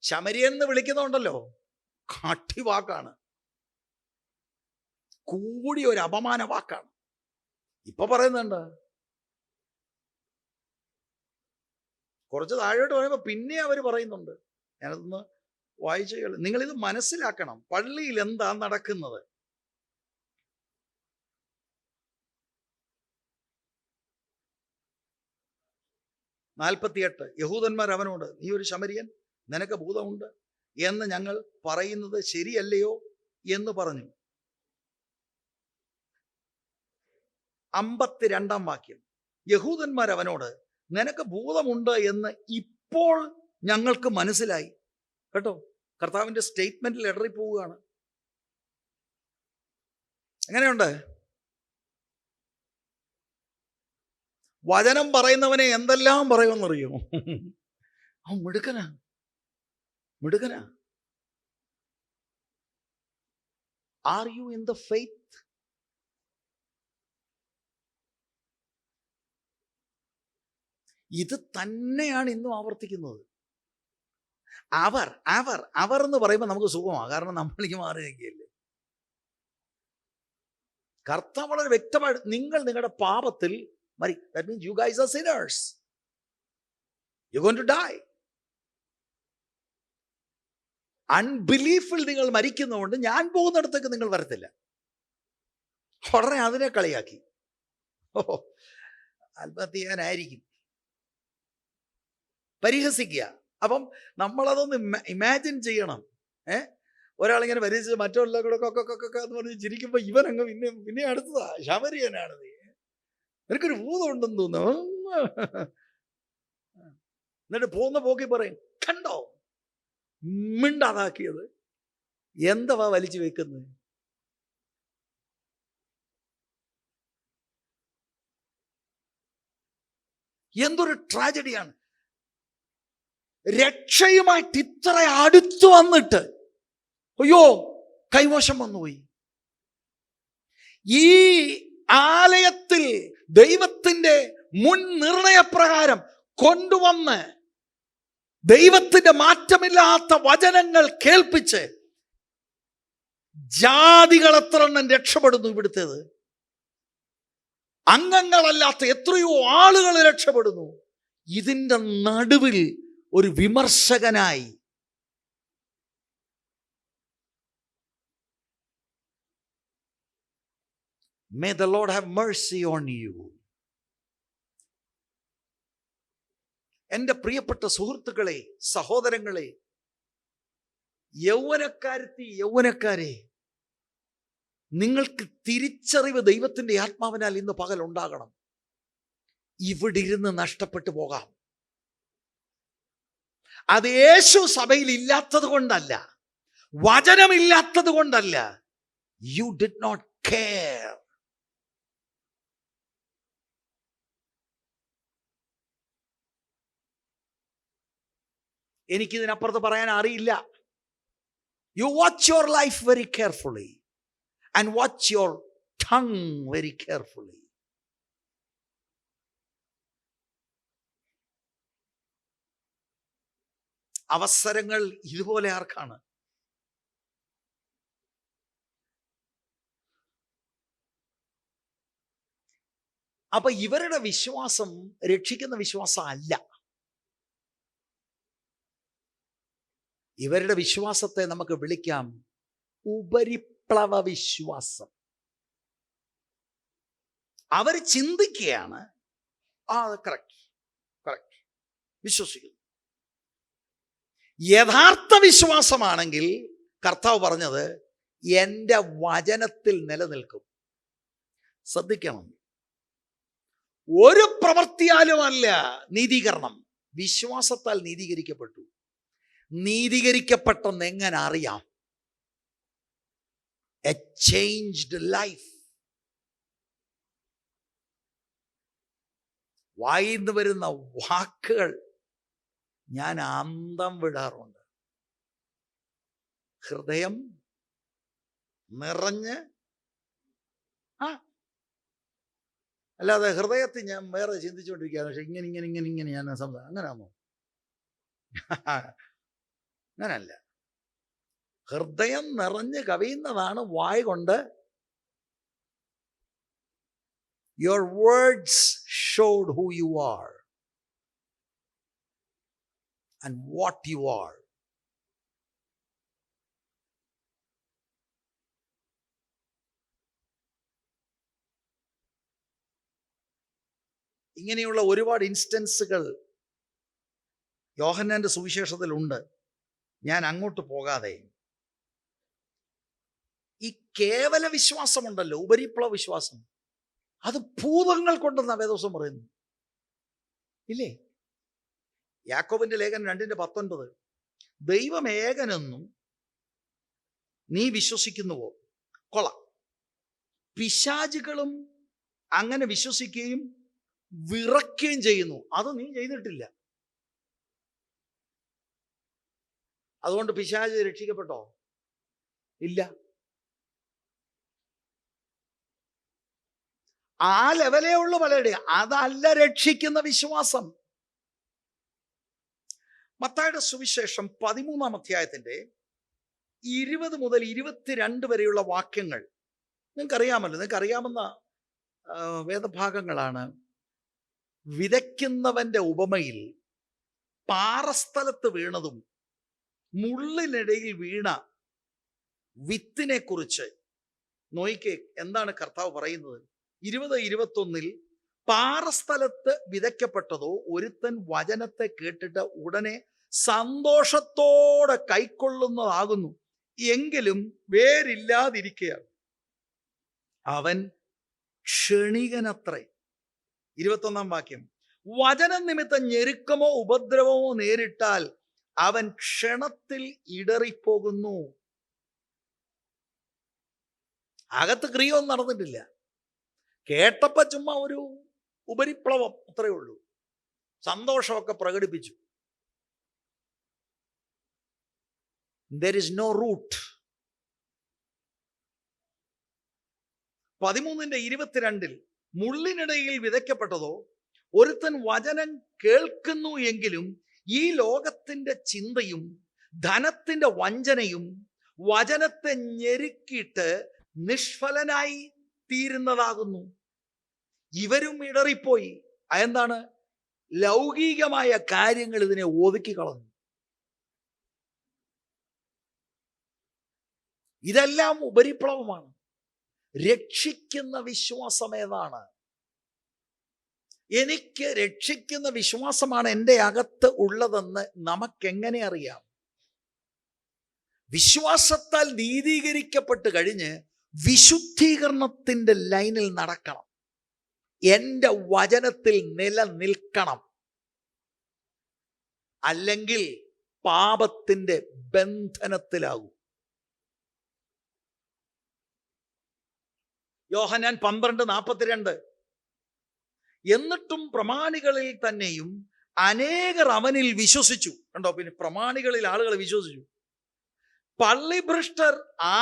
S1: ശമരിയൻ എന്ന് വിളിക്കുന്നുണ്ടല്ലോ, കാട്ടി വാക്കാണ്, കൂടി ഒരു അപമാന വാക്കാണ്. ഇപ്പൊ പറയുന്നുണ്ട്, കുറച്ച് താഴോട്ട് പറയുമ്പോ പിന്നെ അവർ പറയുന്നുണ്ട്. ഞാനതൊന്ന് വായിച്ചു. നിങ്ങളിത് മനസ്സിലാക്കണം, പള്ളിയിൽ എന്താ നടക്കുന്നത്. യഹൂദന്മാർ അവനോട്, നീ ഒരു ശമരിയൻ, നിനക്ക് ഭൂതമുണ്ട് എന്ന് ഞങ്ങൾ പറയുന്നത് ശരിയല്ലയോ എന്ന് പറഞ്ഞു. 52 വാക്യം, യഹൂദന്മാർ അവനോട്, നിനക്ക് ഭൂതമുണ്ട് എന്ന് ഇപ്പോൾ ഞങ്ങൾക്ക് മനസ്സിലായി. കേട്ടോ, കർത്താവിന്റെ സ്റ്റേറ്റ്മെന്റിൽ ഇടറി പോവുകയാണ്. എങ്ങനെയുണ്ട്? വചനം പറയുന്നവനെ എന്തെല്ലാം പറയുമെന്നറിയോ? അവൻ മിടുക്കനാ. Are you in the faith? ഇത് തന്നെയാണ് ഇന്നും ആവർത്തിക്കുന്നത്. അവർ എന്ന് പറയുമ്പോൾ നമുക്ക് സുഖമാണ്, കാരണം നമ്മളിക്ക് മാറി നിൽക്കുകയല്ലേ. കർത്താവ് വളരെ വ്യക്തമായിട്ട്, നിങ്ങൾ നിങ്ങളുടെ പാപത്തിൽ മരി. That means you guys are sinners. You're going to die. അൺബിലീഫിൽ നിങ്ങൾ മരിക്കുന്നതുകൊണ്ട് ഞാൻ പോകുന്നിടത്തേക്ക് നിങ്ങൾ വരത്തില്ല. ഉടനെ അതിനെ കളിയാക്കി. ആത്മഹത്യ ചെയ്യാനായിരിക്കും, പരിഹസിക്കുക. അപ്പം നമ്മളതൊന്ന് ഇമാജിൻ ചെയ്യണം. ഒരാളിങ്ങനെ പരിചയിച്ച് മറ്റുള്ള കൂടെ കൊക്കൊക്കെ എന്ന് പറഞ്ഞ് ചിരിക്കുമ്പോൾ ഇവനങ്ങ് പിന്നെ അടുത്തതാ ശമരിയനാണ് നീ, നിനക്കൊരു ഭൂതം ഉണ്ടെന്ന് തോന്നുന്നു. എന്നിട്ട് പോകുന്ന പോക്കി പറയും, കണ്ടോ മിണ്ടാതാക്കിയത്, എന്തവാ വലിച്ചു വെക്കുന്നത്? എന്തൊരു ട്രാജഡിയാണ്. രക്ഷയുമായിട്ട് ഇത്ര അടുത്തു വന്നിട്ട് അയ്യോ കൈമോശം വന്നുപോയി. ഈ ആലയത്തിൽ ദൈവത്തിന്റെ മുൻ നിർണയപ്രകാരം കൊണ്ടുവന്ന് ദൈവത്തിന്റെ മാറ്റമില്ലാത്ത വചനങ്ങൾ കേൾപ്പിച്ച് ജാതികൾ എത്ര എണ്ണം രക്ഷപ്പെടുന്നു. ഇവിടുത്തേത് അംഗങ്ങളല്ലാത്ത എത്രയോ ആളുകൾ രക്ഷപ്പെടുന്നു. ഇതിൻ്റെ നടുവിൽ ഒരു വിമർശകനായി May the Lord have mercy on you. എൻ്റെ പ്രിയപ്പെട്ട സുഹൃത്തുക്കളെ, സഹോദരങ്ങളെ, യൗവനക്കാരെ, നിങ്ങൾക്ക് തിരിച്ചറിവ് ദൈവത്തിൻ്റെ ആത്മാവിനാൽ ഇന്ന് പകൽ ഉണ്ടാകണം. ഇവിടെ ഇരുന്ന് നഷ്ടപ്പെട്ടു പോകാം. അത് യേശു സഭയിൽ ഇല്ലാത്തത് കൊണ്ടല്ല, വചനമില്ലാത്തത് കൊണ്ടല്ല. You did not care. എനിക്കിതിനപ്പുറത്ത് പറയാൻ അറിയില്ല. You watch your life very carefully and watch your tongue very carefully. അവസരങ്ങൾ ഇതുപോലെ ആർക്കാണ്? അപ്പൊ ഇവരുടെ വിശ്വാസം രക്ഷിക്കുന്ന വിശ്വാസം അല്ല. ഇവരുടെ വിശ്വാസത്തെ നമുക്ക് വിളിക്കാം ഉപരിപ്ലവ വിശ്വാസം. അവർ ചിന്തിക്കുകയാണ്, കറക്റ്റ് വിശ്വസിക്കുന്നു. യഥാർത്ഥ വിശ്വാസമാണെങ്കിൽ കർത്താവ് പറഞ്ഞത് എൻ്റെ വചനത്തിൽ നിലനിൽക്കും. ശ്രദ്ധിക്കണം, ഒരു പ്രവൃത്തിയാലുമല്ല നീതീകരണം. വിശ്വാസത്താൽ നീതീകരിക്കപ്പെട്ടു. നീതീകരിക്കപ്പെട്ടെന്ന് എങ്ങനെ അറിയാം? A changed life. വായിന്ന് വരുന്ന വാക്കുകൾ ഞാൻ അന്തം വിടാറുണ്ട്. ഹൃദയം നിറഞ്ഞ്, അല്ലാതെ ഹൃദയത്തിൽ ഞാൻ വേറെ ചിന്തിച്ചുകൊണ്ടിരിക്കുകയാണ്, പക്ഷെ ഇങ്ങനെ ഞാൻ അങ്ങനെയാണോ? അങ്ങനല്ല. ഹൃദയം നിറഞ്ഞ് കവിയുന്നതാണ് വായ കൊണ്ട്. Your words showed who you are and what you are. ഇങ്ങനെയുള്ള ഒരുപാട് ഇൻസ്റ്റൻസുകൾ യോഹന്നാന്റെ സുവിശേഷത്തിലുണ്ട്. ഞാൻ അങ്ങോട്ട് പോകാതെ, ഈ കേവല വിശ്വാസമുണ്ടല്ലോ, ഉപരിപ്ലവ വിശ്വാസം, അത് ഭൂതങ്ങൾ കൊണ്ടെന്നാ വേദോസം പറയുന്നു, ഇല്ലേ? യാക്കോബിന്റെ ലേഖനം 2:19 ദൈവം ഏകനെന്നും നീ വിശ്വസിക്കുന്നുവോ? കൊള്ളാം. പിശാചുകളും അങ്ങനെ വിശ്വസിക്കുകയും വിറയ്ക്കുകയും ചെയ്യുന്നു. അത് നീ ചെയ്തിട്ടില്ല. അതുകൊണ്ട് പിശാച് രക്ഷിക്കപ്പെട്ടോ? ഇല്ല. ആ ലെവലേ ഉള്ളൂ പലരുടെ. അതല്ല രക്ഷിക്കുന്ന വിശ്വാസം. മത്തായിയുടെ സുവിശേഷം 13-ാം അധ്യായത്തിന്റെ 20 മുതൽ 22 വരെയുള്ള വാക്യങ്ങൾ നിങ്ങൾക്കറിയാമല്ലോ. നിങ്ങൾക്കറിയാവുന്ന വേദഭാഗങ്ങളാണ്. വിതയ്ക്കുന്നവന്റെ ഉപമയിൽ പാറസ്ഥലത്ത് വീണതും മുള്ളിനിടയിൽ വീണ വിത്തിനെ കുറിച്ച് നോയിക്കേ എന്താണ് കർത്താവ് പറയുന്നത്. 20-21 പാറസ്ഥലത്ത് വിതയ്ക്കപ്പെട്ടതോ ഒരുത്തൻ വചനത്തെ കേട്ടിട്ട് ഉടനെ സന്തോഷത്തോടെ കൈക്കൊള്ളുന്നതാകുന്നു. എങ്കിലും വേരില്ലാതിരിക്കുകയാണ്. അവൻ ക്ഷണികനത്രേ. 21 വാക്യം, വചനം നിമിത്തം ഞെരുക്കമോ ഉപദ്രവമോ നേരിട്ടാൽ അവൻ ക്ഷണത്തിൽ ഇടറിപ്പോകുന്നു. അകത്ത് ക്രിയൊന്നും നടന്നിട്ടില്ല, കേട്ടപ്പോ ചുമ്മാ ഒരു ഉപരിപ്ലവം അത്രയേ ഉള്ളൂ, സന്തോഷമൊക്കെ പ്രകടിപ്പിച്ചു. There is no root. 13:22 മുള്ളിനിടയിൽ വിതയ്ക്കപ്പെട്ടതോ, ഒരുത്തൻ വചനം കേൾക്കുന്നു എങ്കിലും ഈ ലോകത്തിന്റെ ചിന്തയും ധനത്തിന്റെ വഞ്ചനയും വചനത്തെ ഞെരുക്കിയിട്ട് നിഷ്ഫലനായി തീരുന്നതാകുന്നു. ഇവരും ഇടറിപ്പോയി. അതെന്താണ്? ലൗകികമായ കാര്യങ്ങൾ ഇതിനെ ഒതുക്കി കളഞ്ഞു. ഇതെല്ലാം ഉപരിപ്ലവമാണ്. രക്ഷിക്കുന്ന വിശ്വാസം ഏതാണ്? എനിക്ക് രക്ഷിക്കുന്ന വിശ്വാസമാണ് എൻ്റെ അകത്ത് ഉള്ളതെന്ന് നമുക്കെങ്ങനെ അറിയാം? വിശ്വാസത്താൽ നീതീകരിക്കപ്പെട്ട് കഴിഞ്ഞ് വിശുദ്ധീകരണത്തിൻ്റെ ലൈനിൽ നടക്കണം. എൻ്റെ വചനത്തിൽ നിലനിൽക്കണം. അല്ലെങ്കിൽ പാപത്തിൻ്റെ ബന്ധനത്തിലാകും. യോഹന്നാൻ 12:42 എന്നിട്ടും പ്രമാണികളിൽ തന്നെയും അനേകർ അവനിൽ വിശ്വസിച്ചു. കണ്ടോ? പിന്നെ പ്രമാണികളിൽ ആളുകൾ വിശ്വസിച്ചു. പള്ളിഭ്രഷ്ടർ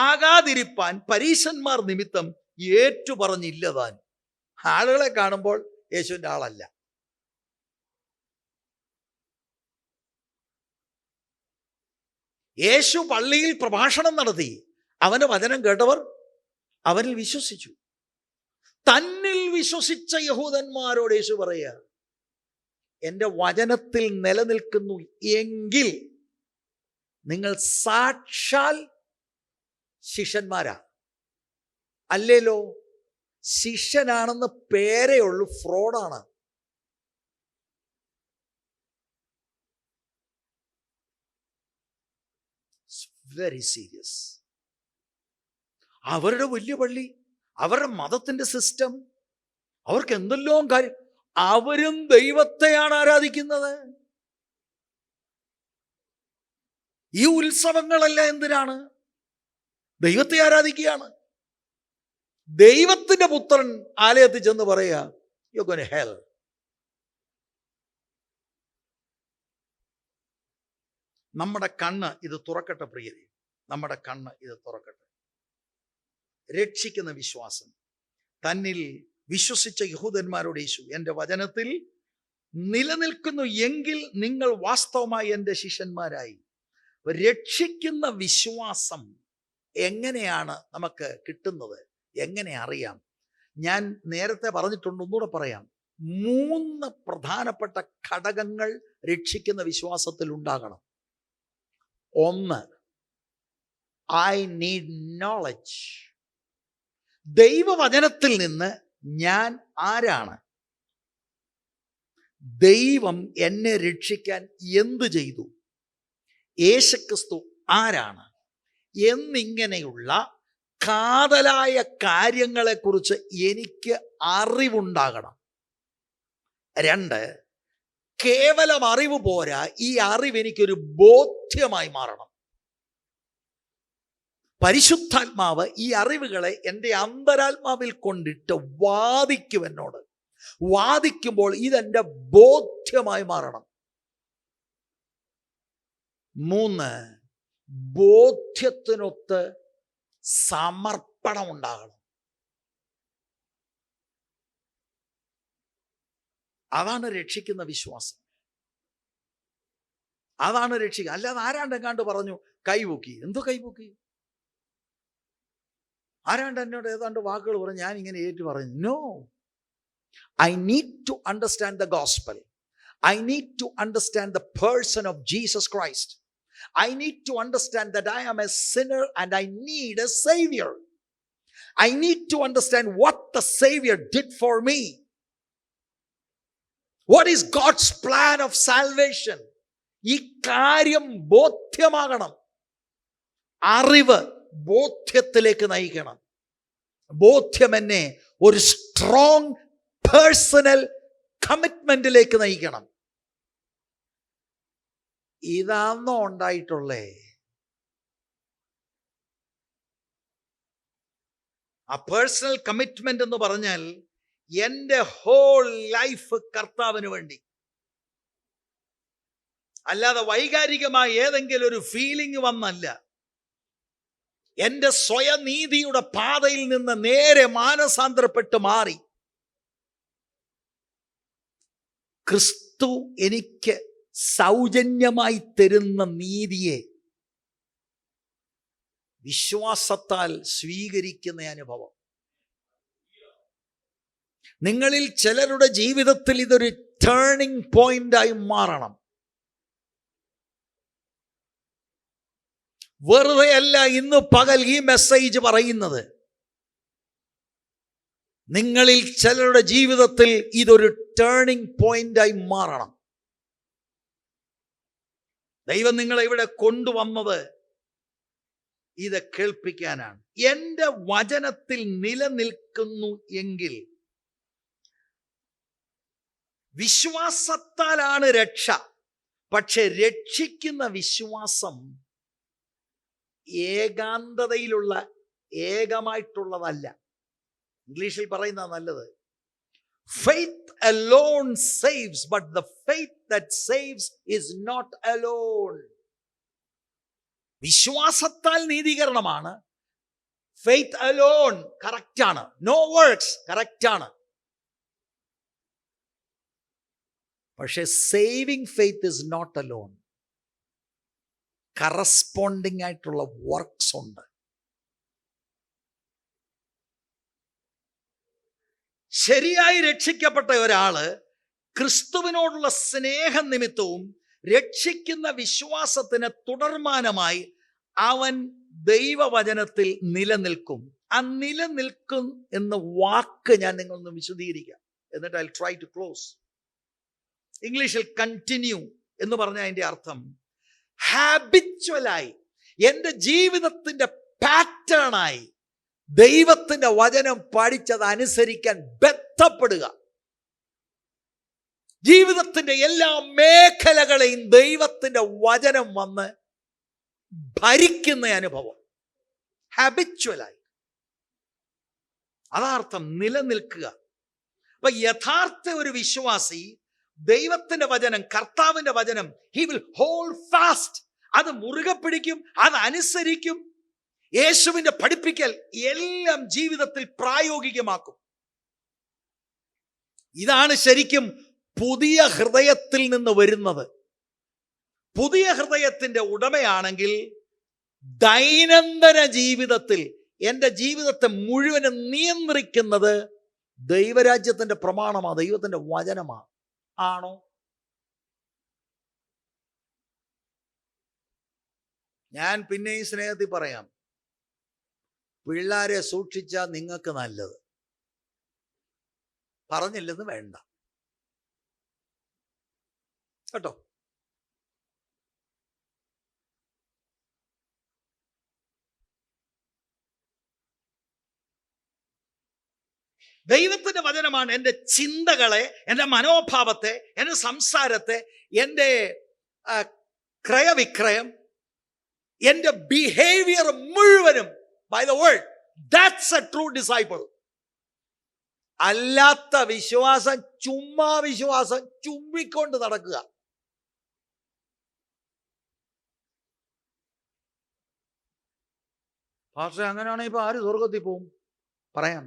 S1: ആകാതിരിപ്പാൻ പരീശന്മാർ നിമിത്തം ഏറ്റുപറഞ്ഞില്ലതാൻ. ആളുകളെ കാണുമ്പോൾ യേശുവിൻ്റെ ആളല്ല. യേശു പള്ളിയിൽ പ്രഭാഷണം നടത്തി, അവന്റെ വചനം കേട്ടവർ അവനിൽ വിശ്വസിച്ചു. തന്നിൽ വിശ്വസിച്ച യഹൂദന്മാരോട് യേശു പറയുക, എൻ്റെ വചനത്തിൽ നിലനിൽക്കുന്നു എങ്കിൽ നിങ്ങൾ സാക്ഷാൽ ശിഷ്യന്മാരാ. അല്ലേലോ, ശിഷ്യനാണെന്ന് പേരേ ഉള്ളൂ, ഫ്രോഡാണ്. Very serious. അവരുടെ വലിയ പള്ളി, അവരുടെ മതത്തിന്റെ സിസ്റ്റം, അവർക്ക് എന്തെല്ലാം കാര്യം. അവരും ദൈവത്തെയാണ് ആരാധിക്കുന്നത്. ഈ ഉത്സവങ്ങളെല്ലാം എന്തിനാണ്? ദൈവത്തെ ആരാധിക്കുകയാണ്. ദൈവത്തിന്റെ പുത്രൻ ആലയത്തിൽ ചെന്ന് പറയുക, യു ഗോന ഹെൽ. നമ്മുടെ കണ്ണ് ഇത് തുറക്കട്ടെ പ്രിയരെ, നമ്മുടെ കണ്ണ് ഇത് തുറക്കട്ടെ. രക്ഷിക്കുന്ന വിശ്വാസം. തന്നിൽ വിശ്വസിച്ച യഹൂദന്മാരോട് യേശു, എൻ്റെ വചനത്തിൽ നിലനിൽക്കുന്നു എങ്കിൽ നിങ്ങൾ വാസ്തവമായി എൻ്റെ ശിഷ്യന്മാരായി. രക്ഷിക്കുന്ന വിശ്വാസം എങ്ങനെയാണ് നമുക്ക് കിട്ടുന്നത്? എങ്ങനെ അറിയാം? ഞാൻ നേരത്തെ പറഞ്ഞിട്ടുണ്ട്, ഒന്നുകൂടെ പറയാം. 3 പ്രധാനപ്പെട്ട ഘടകങ്ങൾ രക്ഷിക്കുന്ന വിശ്വാസത്തിൽ ഉണ്ടാകണം. 1, ഐ നീഡ് നോളജ്. ദൈവവചനത്തിൽ നിന്ന് ഞാൻ ആരാണ്, ദൈവം എന്നെ രക്ഷിക്കാൻ എന്ത് ചെയ്തു, യേശുക്രിസ്തു ആരാണ് എന്നിങ്ങനെയുള്ള കാതലായ കാര്യങ്ങളെക്കുറിച്ച് എനിക്ക് അറിവുണ്ടാകണം. 2, കേവലം അറിവ് പോരാ, ഈ അറിവ് എനിക്കൊരു ബോധ്യമായി മാറണം. പരിശുദ്ധാത്മാവ് ഈ അറിവുകളെ എൻ്റെ അന്തരാത്മാവിൽ കൊണ്ടിട്ട് വാദിക്കും എന്നോട്. വാദിക്കുമ്പോൾ ഇതെൻ്റെ ബോധ്യമായി മാറണം. 3, ബോധ്യത്തിനൊത്ത് സമർപ്പണം ഉണ്ടാകണം. അതാണ് രക്ഷിക്കുന്ന വിശ്വാസം. അതാണ് രക്ഷിക്കുക. അല്ലാതെ ആരാണ്ടെങ്ങാണ്ട് പറഞ്ഞു കൈപൊക്കി. എന്തോ കൈപൊക്കി? ആരാണ്ട് എന്നോട് ഏതാണ്ട് വാക്കുകൾ പറഞ്ഞു, ഞാൻ ഇങ്ങനെ ഏറ്റു പറഞ്ഞു. No, I need to understand the gospel. I need to understand the person of Jesus Christ. I need to understand that I am a sinner and I need a savior. I need to understand what the savior did for me. What is God's plan of salvation? ഈ കാര്യം ബോധ്യമാകണം. അറിവ് ബോധ്യത്തിലേക്ക് നയിക്കണം. ബോധ്യം എന്നെ ഒരു strong personal കമ്മിറ്റ്മെന്റിലേക്ക് നയിക്കണം. ഇതാണോ ഉണ്ടായിട്ടുള്ളേ? ആ personal commitment എന്ന് പറഞ്ഞാൽ എൻ്റെ ഹോൾ ലൈഫ് കർത്താവിന് വേണ്ടി, അല്ലാതെ വൈകാരികമായ ഏതെങ്കിലും ഒരു ഫീലിംഗ് വന്നല്ല. എൻ്റെ സ്വയനീതിയുടെ പാതയിൽ നിന്ന് നേരെ മാനസാന്തരപ്പെട്ട് മാറി ക്രിസ്തു എനിക്ക് സൗജന്യമായി തരുന്ന നീതിയെ വിശ്വാസത്താൽ സ്വീകരിക്കുന്ന അനുഭവം. നിങ്ങളിൽ ചിലരുടെ ജീവിതത്തിൽ ഇതൊരു ടേണിംഗ് പോയിന്റായി മാറണം. വെറുതെ അല്ല ഇന്ന് പകൽ ഈ മെസ്സേജ് പറയുന്നത്. നിങ്ങളിൽ ചിലരുടെ ജീവിതത്തിൽ ഇതൊരു ടേണിംഗ് പോയിന്റായി മാറണം. ദൈവം നിങ്ങളെ ഇവിടെ കൊണ്ടുവന്നത് ഇത് കേൾപ്പിക്കാനാണ്. എൻ്റെ വചനത്തിൽ നിലനിൽക്കുന്നു എങ്കിൽ വിശ്വാസത്താലാണ് രക്ഷ. പക്ഷെ രക്ഷിക്കുന്ന വിശ്വാസം ഏകാന്തതയിലുള്ള ഏകമായിട്ടുള്ളതല്ല. ഇംഗ്ലീഷിൽ പറയുന്ന നല്ലത്, faith alone saves, but the faith that saves is not alone. വിശ്വാസത്താൽ നീതീകരണമാണ്. ഫെയ്ത്ത് അലോൺ കറക്റ്റാണ്. നോ വർക്ക്സ് കറക്റ്റാണ്. പക്ഷെ saving faith is not alone. Corresponding ആയിട്ടുള്ള വർക്ക്സ് ഉണ്ട്. ശരിയായി രക്ഷിക്കപ്പെട്ട ഒരാള് ക്രിസ്തുവിനോടുള്ള സ്നേഹം നിമിത്തവും രക്ഷിക്കുന്ന വിശ്വാസത്തിന് തുടർമാനമായി അവൻ ദൈവവചനത്തിൽ നിലനിൽക്കും. ആ നിലനിൽക്കും എന്ന വാക്ക് ഞാൻ നിങ്ങളൊന്ന് വിശദീകരിക്കാം, എന്നിട്ട് ഐ ട്രൈ ടു ക്ലോസ്. ഇംഗ്ലീഷിൽ കണ്ടിന്യൂ എന്ന് പറഞ്ഞ അതിൻ്റെ അർത്ഥം ഹാബിച്വലായി, എൻ്റെ ജീവിതത്തിൻ്റെ പാറ്റേണായി ദൈവത്തിൻ്റെ വചനം പഠിച്ചത് അനുസരിക്കാൻ ബന്ധപ്പെടുക. ജീവിതത്തിൻ്റെ എല്ലാ മേഖലകളെയും ദൈവത്തിൻ്റെ വചനം വന്ന് ഭരിക്കുന്ന അനുഭവം. ഹാബിച്വലായി, അതാർത്ഥം നിലനിൽക്കുക. അപ്പൊ യഥാർത്ഥ ഒരു വിശ്വാസി ദൈവത്തിന്റെ വചനം, കർത്താവിന്റെ വചനം, ഹി വിൽ ഹോൾഡ് ഫാസ്റ്റ്. അത് മുറുകെ പിടിക്കും, അത് അനുസരിക്കും. യേശുവിന്റെ പഠിപ്പിക്കൽ എല്ലാം ജീവിതത്തിൽ പ്രായോഗികമാക്കും. ഇതാണ് ശരിക്കും പുതിയ ഹൃദയത്തിൽ നിന്ന് വരുന്നത്. പുതിയ ഹൃദയത്തിന്റെ ഉടമയാണെങ്കിൽ ദൈനംദിന ജീവിതത്തിൽ എൻ്റെ ജീവിതത്തെ മുഴുവനും നിയന്ത്രിക്കുന്നത് ദൈവരാജ്യത്തിന്റെ പ്രമാണമാണ്, ദൈവത്തിന്റെ വചനമാണ്. ആണോ? ഞാൻ പിന്നെയും സ്നേഹത്തിൽ പറയാം, പിള്ളാരെ സൂക്ഷിച്ചാൽ നിങ്ങൾക്ക് നല്ലത്. പറഞ്ഞില്ലെന്ന് വേണ്ട കേട്ടോ. ദൈവത്തിന്റെ വചനമാണ് എൻ്റെ ചിന്തകളെ, എൻ്റെ മനോഭാവത്തെ, എൻ്റെ സംസാരത്തെ, എൻ്റെ ക്രയവിക്രയം, എൻ്റെ ബിഹേവിയർ മുഴുവനും by the word. That's a true disciple. അല്ലാത്ത വിശ്വാസം ചുമ്മാ വിശ്വാസം ചുമ്മിക്കൊണ്ട് നടക്കുക. പക്ഷെ അങ്ങനെയാണെങ്കിൽ ഇപ്പൊ ആര് സ്വർഗത്തിൽ പോവും? പറയാം,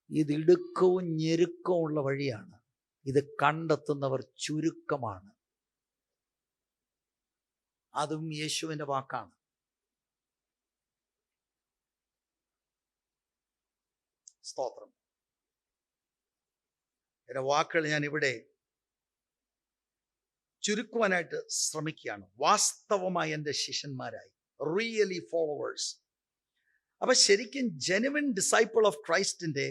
S1: ഇത് ഇടുക്കവും ഞെരുക്കവും ഉള്ള വഴിയാണ്. ഇത് കണ്ടെത്തുന്നവർ ചുരുക്കമാണ്. അതും യേശുവിന്റെ വാക്കാണ്. സ്തോത്രം. എൻ്റെ വാക്കുകൾ ഞാൻ ഇവിടെ ചുരുക്കുവാനായിട്ട് ശ്രമിക്കുകയാണ്. വാസ്തവമായി എൻ്റെ ശിഷ്യന്മാരായി, റിയലി ഫോളോവേഴ്സ്. അപ്പൊ ശരിക്കും ജെനുവിൻ ഡിസൈപ്പിൾ ഓഫ് ക്രൈസ്റ്റിന്റെ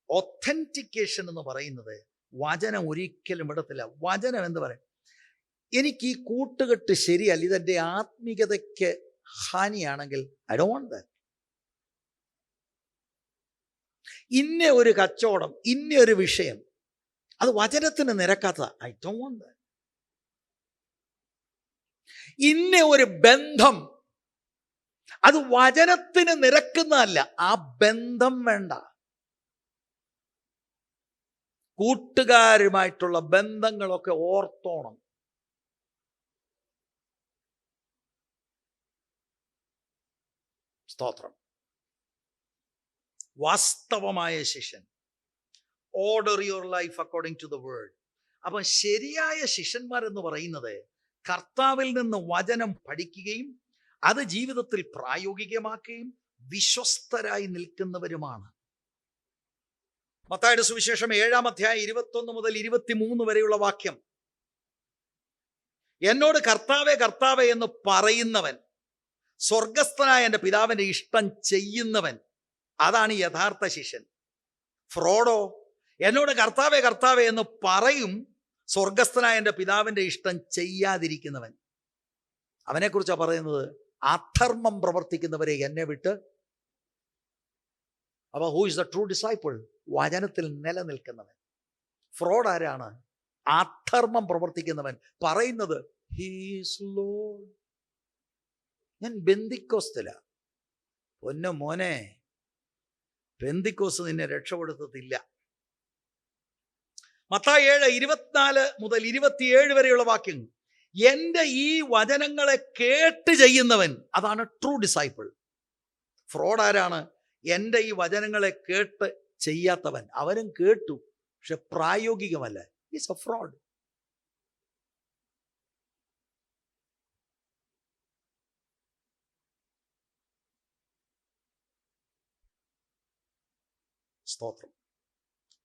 S1: ഒത്തന്റിക്കേഷൻ എന്ന് പറയുന്നത് വചനം ഒരിക്കലും ഇടത്തില്ല. വചനം എന്ന് പറയും, എനിക്ക് ഈ കൂട്ടുകെട്ട് ശരിയല്ല, ഇതെൻ്റെ ആത്മീയതയ്ക്ക് ഹാനിയാണെങ്കിൽ ഐ ഡോണ്ട് വാണ്ട് ദാറ്റ്. ഇന്ന ഒരു കച്ചവടം, ഇന്ന ഒരു വിഷയം അത് വചനത്തിന് നിരക്കാത്ത, ഐ ഡോണ്ട് വാണ്ട് ദാറ്റ്. ഇന്ന ഒരു ബന്ധം അത് വചനത്തിന് നിരക്കുന്നതല്ല, ആ ബന്ധം വേണ്ട. കൂട്ടുകാരുമായിട്ടുള്ള ബന്ധങ്ങളൊക്കെ ഓർത്തോണം. സ്തോത്രം. വാസ്തവമായ ശിഷ്യൻ. Order your life according to the word. അപ്പം ശരിയായ ശിഷ്യന്മാർ എന്ന് പറയുന്നത് കർത്താവിൽ നിന്ന് വചനം പഠിക്കുകയും അത് ജീവിതത്തിൽ പ്രായോഗികമാക്കുകയും വിശ്വസ്തരായി നിൽക്കുന്നവരുമാണ്. മത്തായിയുടെ സുവിശേഷം 7-ാം അധ്യായം 21 മുതൽ 23 വരെയുള്ള വാക്യം. എന്നോട് കർത്താവേ കർത്താവേ എന്ന് പറയുന്നവൻ, സ്വർഗസ്ഥനായ എൻ്റെ പിതാവിൻ്റെ ഇഷ്ടം ചെയ്യുന്നവൻ, അതാണ് യഥാർത്ഥ ശിഷ്യൻ. ഫ്രോഡോ, എന്നോട് കർത്താവേ കർത്താവേ എന്ന് പറയും, സ്വർഗസ്ഥനായ എൻ്റെ പിതാവിൻ്റെ ഇഷ്ടം ചെയ്യാതിരിക്കുന്നവൻ. അവനെക്കുറിച്ചാണ് പറയുന്നത്, അധർമ്മം പ്രവർത്തിക്കുന്നവരെ എന്നെ വിട്ട്. അപ്പൊ who is the true disciple? വചനത്തിൽ നിലനിൽക്കുന്നവൻ. ഫ്രോഡ് ആരാണ്? അധർമ്മം പ്രവർത്തിക്കുന്നവൻ. പറയുന്നത് ഹീസ് ലോർഡ്. ഞാൻ ബെന്തിക്കോസ്തില. പൊന്നു മോനെ, ബെന്തിക്കോസ് നിന്നെ രക്ഷപ്പെടുത്തത്തില്ല. മത്തായി 7:24 മുതൽ 27 വരെയുള്ള വാക്യം. എൻ്റെ ഈ വചനങ്ങളെ കേട്ട് ചെയ്യുന്നവൻ, അതാണ് ട്രൂ ഡിസൈപ്പിൾ. ഫ്രോഡ് ആരാണ്? എൻ്റെ ഈ വചനങ്ങളെ കേട്ട് ചെയ്യാത്തവൻ. അവനും കേട്ടു, പക്ഷെ പ്രായോഗികമല്ല. Is A fraud. സ്തോത്രം.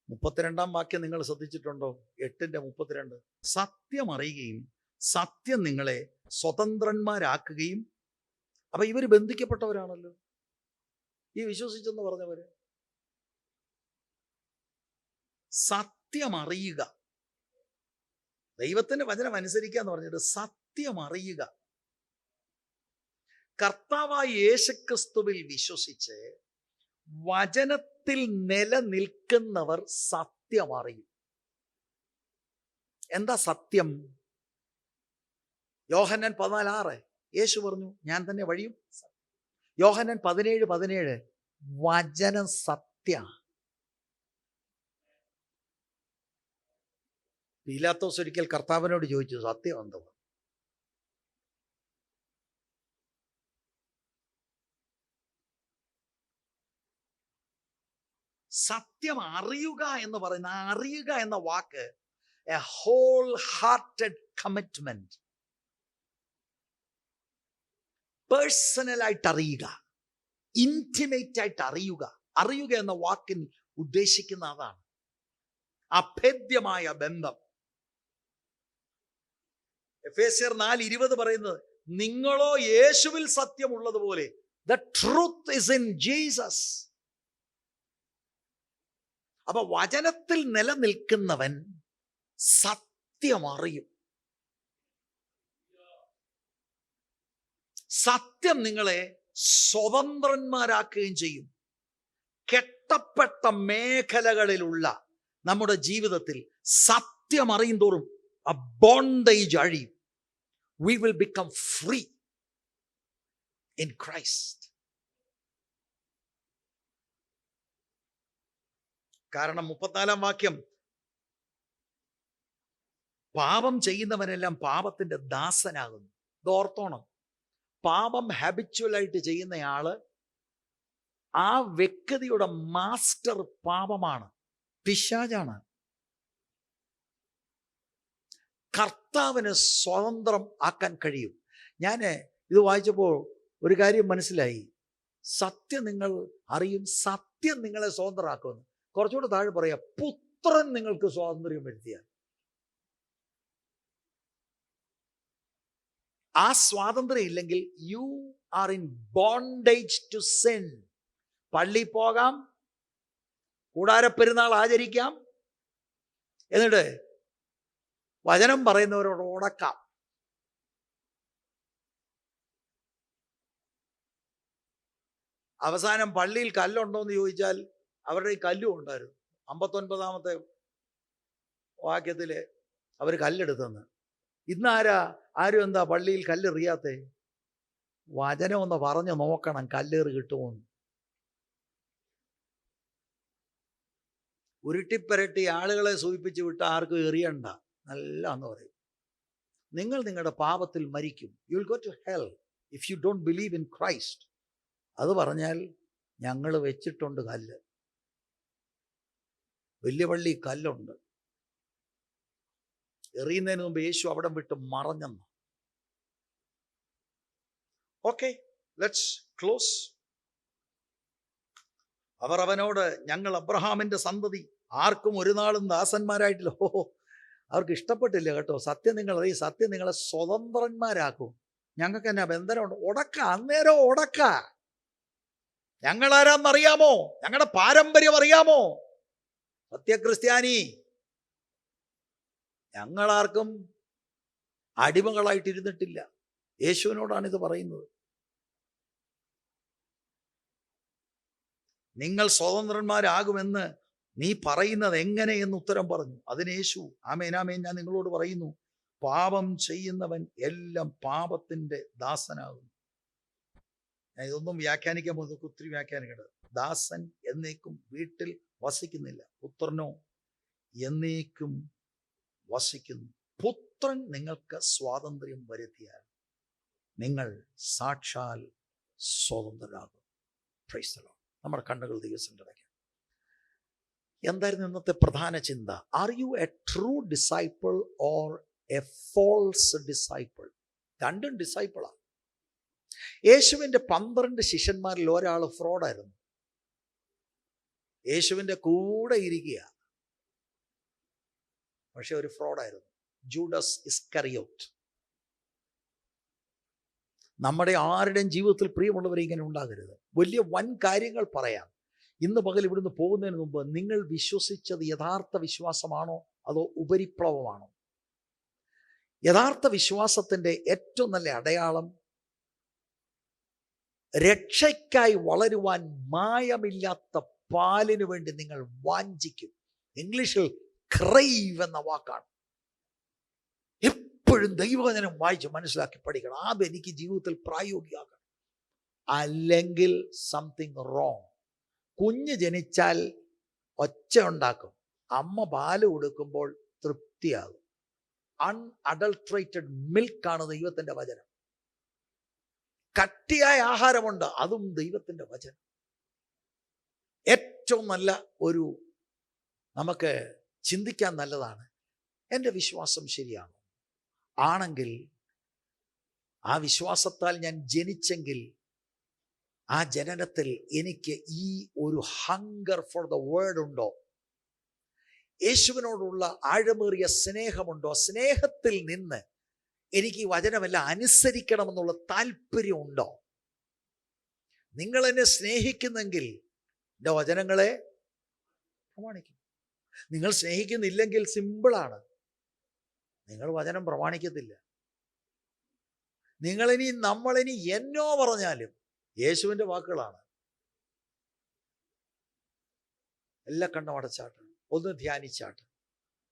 S1: 32-ാം വാക്യം നിങ്ങൾ ശ്രദ്ധിച്ചിട്ടുണ്ടോ? 8:32. സത്യം അറിയുകയും സത്യം നിങ്ങളെ സ്വതന്ത്രന്മാരാക്കുകയും. അപ്പൊ ഇവർ ബന്ധിക്കപ്പെട്ടവരാണല്ലോ, ഈ വിശ്വസിച്ചെന്ന് പറഞ്ഞവര്. സത്യം അറിയുക, ദൈവത്തിന്റെ വചനം അനുസരിക്കുക എന്ന് പറഞ്ഞിട്ട് സത്യം അറിയുക. കർത്താവായ യേശുക്രിസ്തുവിൽ വിശ്വസിച്ച് വചനത്തിൽ നിലനിൽക്കുന്നവർ സത്യം അറിയും. എന്താ സത്യം? യോഹന്നാൻ 14:6 യേശു പറഞ്ഞു, ഞാൻ തന്നെ വഴിയും. യോഹന്നാൻ 17:17 വചനം സത്യ. പീലാത്തോസ് ഒരിക്കൽ കർത്താവിനോട് ചോദിച്ചു, സത്യം എന്തോ? സത്യം അറിയുക എന്ന് പറയുന്ന, അറിയുക എന്ന വാക്ക് എ ഹോൾ ഹാർട്ടഡ് കമ്മിറ്റ്മെന്റ്. പേഴ്സണലായിട്ട് അറിയുക, ഇന്റിമേറ്റ് ആയിട്ട് അറിയുക. അറിയുക എന്ന വാക്കിൽ ഉദ്ദേശിക്കുന്ന അതാണ്, അഭേദ്യമായ ബന്ധം. എഫേസ്യർ 4:20 പറയുന്നത്, നിങ്ങളോ യേശുവിൽ സത്യമുള്ളതുപോലെ, the truth is in Jesus. അപ്പൊ വചനത്തിൽ നിലനിൽക്കുന്നവൻ സത്യം അറിയും. സത്യം നിങ്ങളെ സ്വതന്ത്രന്മാരാക്കുകയും ചെയ്യും. കെട്ടപ്പെട്ട മേഖലകളിലുള്ള നമ്മുടെ ജീവിതത്തിൽ സത്യം അറിയും തോറും a bondage അഴിയും. We will become free in Christ. കാരണം 34-ാം വാക്യം, പാപം ചെയ്യുന്നവനെല്ലാം പാപത്തിന്റെ ദാസനാകുന്നു. ഇതോർത്തോണം. പാപം ഹാബിച്വലായിട്ട് ചെയ്യുന്നയാള്, ആ വ്യക്തിയുടെ മാസ്റ്റർ പാപമാണ്, പിശാചാണ്. കർത്താവിന് സ്വതന്ത്രം ആക്കാൻ കഴിയും. ഞാൻ ഇത് വായിച്ചപ്പോൾ ഒരു കാര്യം മനസ്സിലായി. സത്യം നിങ്ങൾ അറിയും, സത്യം നിങ്ങളെ സ്വതന്ത്രമാക്കുമെന്ന്. കുറച്ചുകൂടെ താഴെ പറയാം, പുത്രൻ നിങ്ങൾക്ക് സ്വാതന്ത്ര്യം വരുത്തിയാൽ. ആ സ്വാതന്ത്ര്യം ഇല്ലെങ്കിൽ you are in bondage to sin. പള്ളി പോകാം, കൂടാരപ്പെരുന്നാൾ ആചരിക്കാം, എന്നിട്ട് വചനം പറയുന്നവരോട് ഉടക്കാം. അവസാനം പള്ളിയിൽ കല്ലുണ്ടോ എന്ന് ചോദിച്ചാൽ അവരുടെ ഈ കല്ലും ഉണ്ടായിരുന്നു. 59-ാമത്തെ വാക്യത്തില് അവർ കല്ലെടുത്തെന്ന്. ആരും എന്താ പള്ളിയിൽ കല്ലെറിയാത്തേ? വചനം ഒന്ന് പറഞ്ഞു നോക്കണം, കല്ലേറ് കിട്ടുമോന്ന്. ഉരുട്ടിപ്പരട്ടി ആളുകളെ സൂചിപ്പിച്ച് വിട്ട് ആർക്കും എറിയണ്ട, നല്ല എന്ന് പറയും. നിങ്ങൾ നിങ്ങളുടെ പാപത്തിൽ മരിക്കും. You will go to hell if you don't believe in Christ. അത് പറഞ്ഞാൽ ഞങ്ങൾ വെച്ചിട്ടുണ്ട് കല്ല്, വലിയ പള്ളി കല്ലുണ്ട്. എറിയുന്നതിന് മുമ്പ് യേശു അവിടെ വിട്ട് മറഞ്ഞെന്ന്. Okay, let's close. അവർ അവനോട്, ഞങ്ങൾ അബ്രഹാമിന്റെ സന്തതി, ആർക്കും ഒരു നാളും ദാസന്മാരായിട്ടില്ല. അവർക്ക് ഇഷ്ടപ്പെട്ടില്ല കേട്ടോ. സത്യം ഈ സത്യം നിങ്ങളെ സ്വതന്ത്രന്മാരാക്കും. ഞങ്ങൾക്ക് എന്നാ ബന്ധനമുണ്ട്? ഉടക്ക, അന്നേരം ഉടക്ക. ഞങ്ങളാരാന്നറിയാമോ? ഞങ്ങളുടെ പാരമ്പര്യം അറിയാമോ? സത്യക്രിസ്ത്യാനി, ഞങ്ങളാർക്കും അടിമകളായിട്ടിരുന്നിട്ടില്ല. യേശുവിനോടാണ് ഇത് പറയുന്നത്. നിങ്ങൾ സ്വതന്ത്രന്മാരാകുമെന്ന് നീ പറയുന്നത് എങ്ങനെയെന്ന് ഉത്തരം പറഞ്ഞു. അതിന് യേശു, ആമേൻ ആമേൻ, ഞാൻ നിങ്ങളോട് പറയുന്നു, പാപം ചെയ്യുന്നവൻ എല്ലാം പാപത്തിന്റെ ദാസനാകുന്നു. ഞാൻ ഇതൊന്നും വ്യാഖ്യാനിക്കാൻ പോകുന്നത് ഒത്തിരി വ്യാഖ്യാനിക്കേണ്ടത്. ദാസൻ എന്നേക്കും വീട്ടിൽ വസിക്കുന്നില്ല, പുത്രനോ എന്നേക്കും വസിക്കുന്നു. പുത്രൻ നിങ്ങൾക്ക് സ്വാതന്ത്ര്യം വരുത്തിയാൽ നിങ്ങൾ സാക്ഷാൽ സ്വതന്ത്രരാകും. Price the Lord. നമ്മുടെ കണ്ണുകൾ ദൈവത്തിന്റെ അടയ്ക്കാം. എന്തായിരുന്നു ഇന്നത്തെ പ്രധാന ചിന്ത? Are you a true disciple or a false disciple? രണ്ടും ഡിസൈപ്പിളാണ്. യേശുവിൻ്റെ 12 ശിഷ്യന്മാരിൽ ഒരാൾ ഫ്രോഡായിരുന്നു. യേശുവിൻ്റെ കൂടെ ഇരിക്കുക, പക്ഷെ ഒരു ഫ്രോഡായിരുന്നു, ജൂഡസ് ഇസ്കറിയോട്ട്. നമ്മുടെ ആരുടെയും ജീവിതത്തിൽ പ്രിയമുള്ളവരെ ഇങ്ങനെ ഉണ്ടാകരുത്. വലിയ വൻ കാര്യങ്ങൾ പറയാം. ഇന്ന് പകൽ ഇവിടുന്ന് പോകുന്നതിന് മുമ്പ് നിങ്ങൾ വിശ്വസിച്ചത് യഥാർത്ഥ വിശ്വാസമാണോ അതോ ഉപരിപ്ലവമാണോ? യഥാർത്ഥ വിശ്വാസത്തിൻ്റെ ഏറ്റവും നല്ല അടയാളം രക്ഷയ്ക്കായി വളരുവാൻ മായമില്ലാത്ത പാലിനു വേണ്ടി നിങ്ങൾ വാഞ്ചിക്കും. ഇംഗ്ലീഷിൽ ക്രൈവ് എന്ന വാക്കാണ്. എപ്പോഴും ദൈവവചനം വായിച്ച് മനസ്സിലാക്കി പഠിക്കണം. അതെനിക്ക് ജീവിതത്തിൽ പ്രായോഗികമാക്കണം, അല്ലെങ്കിൽ സംതിങ് റോങ്. കുഞ്ഞ് ജനിച്ചാൽ ഒച്ച ഉണ്ടാക്കും, അമ്മ പാല് കൊടുക്കുമ്പോൾ തൃപ്തിയാകും. അൺഅഡൾട്രേറ്റഡ് മിൽക്കാണ് ദൈവത്തിൻ്റെ വചനം. കട്ടിയായ ആഹാരമുണ്ട്, അതും ദൈവത്തിൻ്റെ വചനം. ഏറ്റവും നല്ല ഒരു നമുക്ക് ചിന്തിക്കാൻ നല്ലതാണ്, എൻ്റെ വിശ്വാസം ശരിയാണോ? ആണെങ്കിൽ ആ വിശ്വാസത്താൽ ഞാൻ ജനിച്ചെങ്കിൽ ആ ജനനത്തിൽ എനിക്ക് ഈ ഒരു ഹങ്കർ ഫോർ ദ വേർഡ് ഉണ്ടോ? യേശുവിനോടുള്ള ആഴമേറിയ സ്നേഹമുണ്ടോ? സ്നേഹത്തിൽ നിന്ന് എനിക്ക് ഈ വചനമെല്ലാം അനുസരിക്കണമെന്നുള്ള താല്പര്യമുണ്ടോ? നിങ്ങൾ എന്നെ സ്നേഹിക്കുന്നെങ്കിൽ എൻ്റെ വചനങ്ങളെ പ്രമാണിക്കും. നിങ്ങൾ സ്നേഹിക്കുന്നില്ലെങ്കിൽ സിമ്പിളാണ്, നിങ്ങൾ വചനം പ്രമാണിക്കത്തില്ല. നമ്മളിനി എന്നോ പറഞ്ഞാലും യേശുവിൻ്റെ വാക്കുകളാണ്. എല്ലാ കണ്ണും അടച്ചാട്ട്, ഒന്ന് ധ്യാനിച്ചാട്ട്.